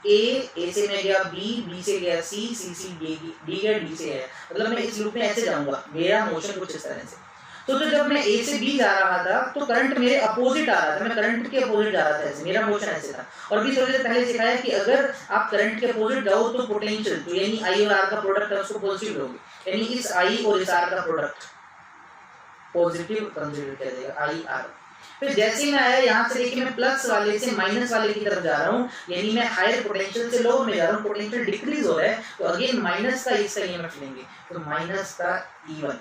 A से मैं गया B से गया C से D गया D से गया, मतलब मैं इस लूप में ऐसे जाऊंगा, मेरा मोशन कुछ इस तरह से। तो जब मैं A से B जा रहा था तो करंट मेरे अपोजिट आ रहा था, मैं करंट के अपोजिट जा रहा था, ऐसे मेरा मोशन ऐसे था। और भी थोड़ी देर पहले सिखाया कि अगर आप करंट के अपोजिट जाओ तो पोटेंशियल, तो यानी I और R का प्रोडक्ट है उसको पॉजिटिव लोगे, यानी इस I और इस R का प्रोडक्ट पॉजिटिव कंसीडर किया जाएगा, I R। फिर जैसे ही मैं आया यहाँ से देखिए मैं प्लस वाले से माइनस वाले की तरफ जा रहा हूँ, यानी मैं हायर पोटेंशियल से लोअर में जा रहा हूँ, पोटेंशियल डिक्रीज हो रहा है, तो अगेन माइनस का इसका ईएमएफ लेंगे, तो माइनस का E1।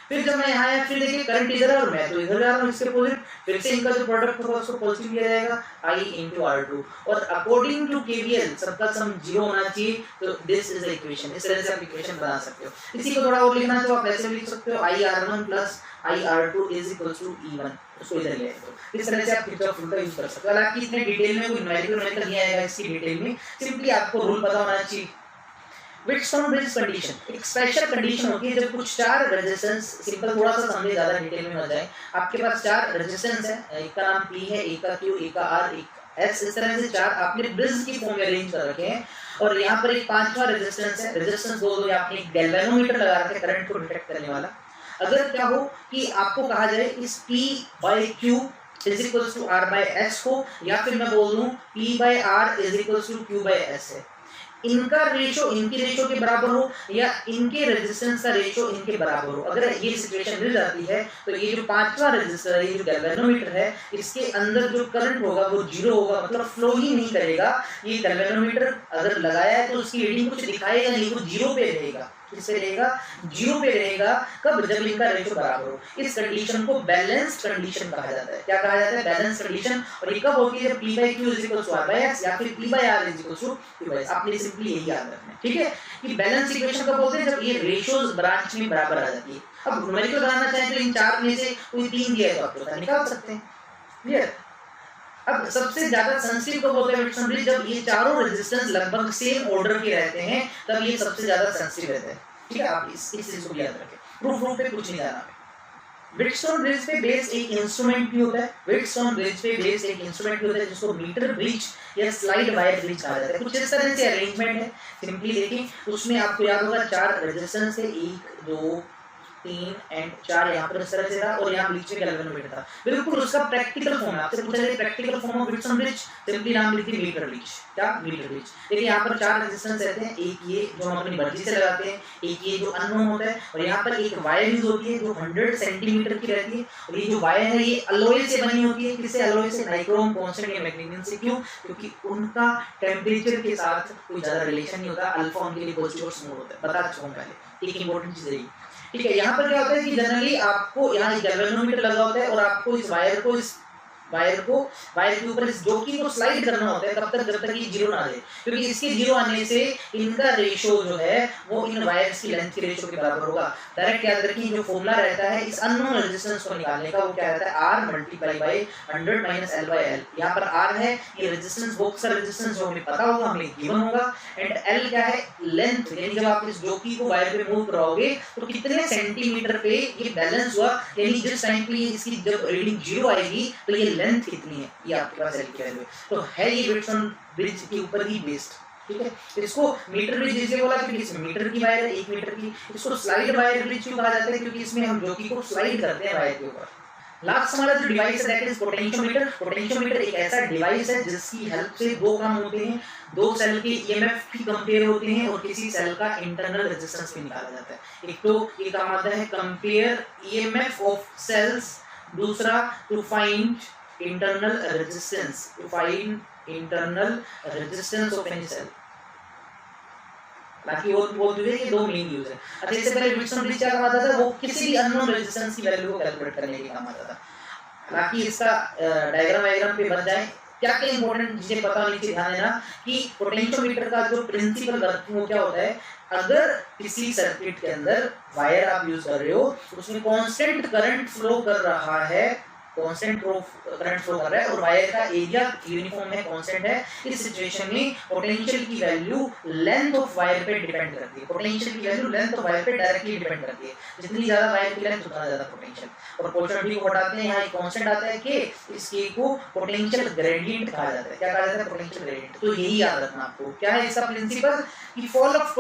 फिर जब मैं यहाँ आया, फिर देखिए करंट इधर है और मैं तो इधर जा रहा हूँ इसके अपोजिट, फिर से इनका जो प्रोडक्ट होगा उसको पॉजिटिव लिया जाएगा, I into R2। और अकॉर्डिंग टू KVL सबका सम 0 होना चाहिए, तो दिस इज द इक्वेशन। इस तरह से आप इक्वेशन बना सकते हो। इसी को थोड़ा और लिखना तो आप ऐसे लिख सकते हो, IR1 plus IR2 is equals to E1, उसको इधर ले आए। इस तरह से आप किरचॉफ रूल का यूज कर सकते हो। हालांकि इतने डिटेल में कोई न्यूमेरिकल मेथड नहीं आएगा इसकी डिटेल में, सिंपली आपको रूल पता होना चाहिए। व्हिटस्टोन ब्रिज कंडीशन एक स्पेशल कंडीशन होती है जब कुछ 4 रेजिस्टेंस, सिंपल थोड़ा सा समझे ज्यादा डिटेल में ना जाए, आपके पास 4 रेजिस्टेंस है, एक का नाम P है, एक का Q, एक का R, एक S, इस तरह से 4 आपने ब्रिज की फॉर्म में अरेंज कर रखे हैं। और यहाँ पर एक 5वां रेजिस्टेंस है, रेजिस्टेंस 2 आपने एक गैल्वेनोमीटर लगा रखा है करंट को डिटेक्ट करने वाला। अगर क्या हो कि आपको कहा जाए इस P/Q is equals to R/S हो, या फिर मैं बोल दूं P/R is equals to Q/S है, इनका रेशो इनके रेशो के बराबर हो या इनके रेजिस्टेंस का रेशो इनके बराबर हो, अगर ये सिचुएशन मिल जाती है तो ये जो 5वां रेजिस्टर है, ये जो गैल्वेनोमीटर है, इसके अंदर जो करंट होगा वो 0 होगा, मतलब फ्लो ही नहीं करेगा। ये गैल्वेनोमीटर अगर लगाया है तो उसकी रीडिंग कुछ दिखाएगा नहीं, वो 0 पे रहेगा। किससे रहेगा? 0 पे रहेगा। कब? जब इनका रेशो बराबर हो। इस कंडीशन को बैलेंस्ड कंडीशन कहा जाता है। क्या कहा जाता है? Balanced condition. और ये कब होती है? जब P/Q = R/S या फिर P/R = Q/S। आपने सिंपली यही याद रखना है, ठीक है, कि बैलेंस इक्वेशन कब बोलते हैं? जब ये रेशियोज ब्रांच में बराबर आ जाती है। अब न्यूमेरिकल बनाना चाहें तो इन 4 में से कोई 3 दिया है तो आप पता निकाल सकते हैं। क्लियर? अब सबसे ज्यादा सेंसिटिव कब होता है व्हिटस्टोन ब्रिज? जब ये चारों रेजिस्टेंस लगभग सेम ऑर्डर के रहते हैं, तब ये सबसे ज्यादा सेंसिटिव रहता है। ठीक है, आप इस चीज को याद रखें। प्रूफ पे कुछ नहीं जाना है। व्हिटस्टोन ब्रिज पे बेस एक इंस्ट्रूमेंट भी होता है। व्हिटस्टोन ब्रिज पे बेस एक इंस्ट्रूमेंट भी होता है जिसको मीटर ब्रिज या स्लाइड वायर ब्रिज कहा जाता है। कुछ इस तरह से अरेंजमेंट है, सिंपली देखिए। उसमें आपको याद होगा 4 रेजिस्टेंस है, 1 2 3 एंड 4 यहाँ पर इस तरह से था और यहाँ बीच में गैल्वेनोमीटर था। बिल्कुल उसका प्रैक्टिकल फॉर्म है। आपसे पूछा जाए practical form of Wheatstone bridge, simply नाम लिखिए मीटर ब्रिज। क्या? Metre bridge. देखिए यहाँ पर 4 रेजिस्टेंस रहते हैं, एक ये जो हम अपनी मर्जी से लगाते हैं, एक ये जो अननोन होता है, और यहाँ पर एक वायर यूज होती है जो 100 सेंटीमीटर की रहती है। और ये जो वायर है ये अलॉय से बनी होती है। किससे अलॉय से? नाइक्रोम, कांस्टेंट या मैग्नीशियम से। क्यों? क्योंकि उनका टेम्परेचर के साथ कोई ज्यादा रिलेशन नहीं होता। अल्फा उनके लिए पॉजिटिव और स्मॉल होता है, बता चुका हूं पहले। एक इंपॉर्टेंट चीज है। ठीक है, यहाँ पर क्या होता है कि जनरली आपको यहाँ गैल्वेनोमीटर लगा होता है और आपको इस वायर को इस वायर के ऊपर इस जोकी को स्लाइड करना होता है तब तक जब तक ये जीरो ना दे, क्योंकि इसके जीरो आने से इनका रेशो जो है वो इन वायर्स की लेंथ के रेशो के बराबर होगा। डायरेक्ट याद रखिए जो फॉर्मूला रहता है इस अननोन रेजिस्टेंस को निकालने का, वो क्या रहता है R multiply by 100 minus L by L। यहाँ पर R है ये रेजिस्टेंस, बॉक्स का रेजिस्टेंस जो हमें पता होगा, हमें गिवन होगा, एंड L क्या है लेंथ, यानी जब आप इस जोकी को वायर पे मूव कराओगे तो कितने सेंटीमीटर पे ये बैलेंस हुआ, यानी जिस टाइम पे इसकी जब रीडिंग जीरो आएगी तो ये लेंथ कितनी है, ये आपके पास L की वैल्यू है। तो है ये विल्सन ब्रिज के ऊपर ही बेस्ड, ठीक है। इसको मीटर ब्रिज इसलिए बोला क्योंकि इसमें मीटर की वायर है 1 मीटर की। इसको स्लाइड वायर ब्रिज क्यों कहा जाता है, क्योंकि इसमें हम जोकी को स्लाइड करते हैं वायर के ऊपर। लास्ट हमारा जो डिवाइस है दैट इज पोटेंशियोमीटर। पोटेंशियोमीटर एक ऐसा डिवाइस है जिसकी हेल्प से दो काम होते हैं, दो सेल के ईएमएफ भी कंपेयर होते हैं और किसी सेल का इंटरनल रेजिस्टेंस भी निकाला जाता है। एक तो ये काम आता है कंपेयर ईएमएफ ऑफ सेल्स, दूसरा to find internal resistance, to find internal resistance of any cell. बाकी वो बोल दिए कि दो मेन यूज है। अच्छा इससे पहले विल्सन ब्रिज क्या काम आता था, वो किसी भी अननोन रेजिस्टेंस की वैल्यू को कैलकुलेट करने के काम आता था। बाकी इसका डायग्राम पे बन जाए, क्या क्या इंपॉर्टेंट चीजें पता होनी चाहिए, ध्यान देना कि पोटेंशियोमीटर का जो प्रिंसिपल वर्किंग वो क्या होता है, अगर किसी सर्किट के अंदर वायर आप यूज कर रहे हो उसमें कांस्टेंट करंट फ्लो कर रहा है, कांस्टेंट करंट फ्लो कर रहा है और वायर का एरिया यूनिफॉर्म है, कांस्टेंट है, इस सिचुएशन में पोटेंशियल की वैल्यू लेंथ ऑफ वायर पे डिपेंड करती है। पोटेंशियल की वैल्यू लेंथ ऑफ वायर पे डायरेक्टली डिपेंड करती है, जितनी ज्यादा वायर की लेंथ उतना ज्यादा पोटेंशियल। और पोटेंशियल को हटाते हैं, यहाँ एक कांस्टेंट आता है कि इस के को पोटेंशियल ग्रेडियंट कहा जाता है। क्या कहा जाता है, पोटेंशियल ग्रेडियंट। तो यही याद रखना आपको, क्या है इसका प्रिंसिपल कि fall of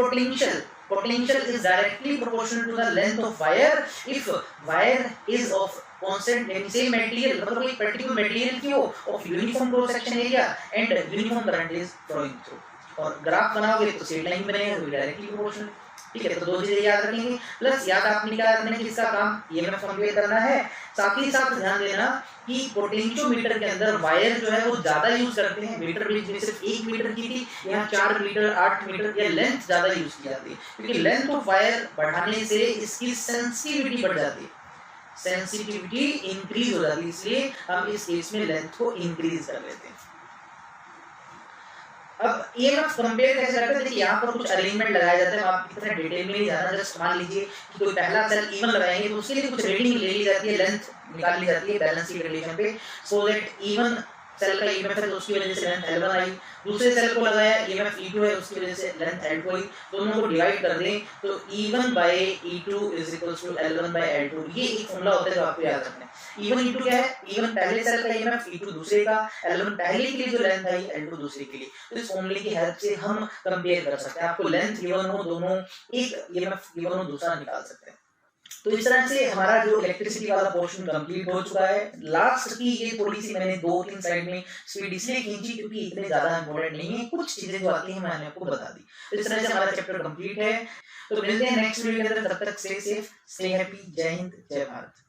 potential is directly proportional to the length of wire if wire is of constant and same material, मतलब कोई particular material की हो of uniform cross section area and uniform current is flowing through। और graph बनाओगे तो straight line बनेगा, वो directly proportional, ठीक है। तो दो चीजें याद रखेंगे, प्लस याद आपने क्या रखना है कि इसका काम ईएमएफ कंपेयर करना है। साथ ही साथ ध्यान देना कि पोटेंशियोमीटर के अंदर वायर जो है वो ज्यादा यूज करते हैं। मीटर ब्रिज में सिर्फ 1 मीटर की थी, यहाँ 4 मीटर 8 मीटर या लेंथ ज्यादा यूज की जाती है, क्योंकि लेंथ ऑफ वायर बढ़ाने से इसकी सेंसिटिविटी बढ़ जाती है, सेंसिटिविटी इंक्रीज हो जाती है, इसलिए हम इस केस में लेंथ को इंक्रीज कर लेते हैं। अब ईएमएफ कंपेयर कैसे करते हैं, देखिए यहाँ पर कुछ अरेंजमेंट लगाया जाता है, आप इतना डिटेल में नहीं जाना, जस्ट मान लीजिए कि कोई पहला सेल इवन लगाएंगे तो उसके लिए कुछ रीडिंग ले ली जाती है, लेंथ निकाल ली जाती है बैलेंस की कंडीशन पे, सो दैट इवन सेल का ईएमएफ है तो उसकी वजह से लेंथ L1 आई, दूसरे सेल को लगाया ईएमएफ E2 है उसकी वजह से लेंथ L2 आई, दोनों को डिवाइड कर दें तो E1 by E2 is equals to L1 by L2। ये एक फॉर्मूला होता है जो आपको याद रखना है। E1 E2 क्या है, E1 पहले सेल का ईएमएफ, E2 दूसरे का, L1 पहले के लिए जो लेंथ आई, L2 दूसरे के लिए। तो इस फॉर्मूले की हेल्प से हम कंपेयर कर सकते हैं, आपको लेंथ गिवन हो, दोनों एक ईएमएफ गिवन हो दूसरा निकाल सकते हैं। तो इस तरह से हमारा जो इलेक्ट्रिसिटी वाला पोर्शन कंप्लीट हो चुका है। लास्ट की ये थोड़ी सी मैंने 2-3 स्लाइड में स्पीड इसलिए खींची क्योंकि इतने ज्यादा इंपॉर्टेंट नहीं है, कुछ चीजें जो आती हैं मैंने आपको बता दी। तो इस तरह से हमारा चैप्टर कंप्लीट है। तो मिलते हैं नेक्स्ट वीडियो के अंदर, तब तक स्टे सेफ, स्टे हैप्पी, जय हिंद, जय भारत।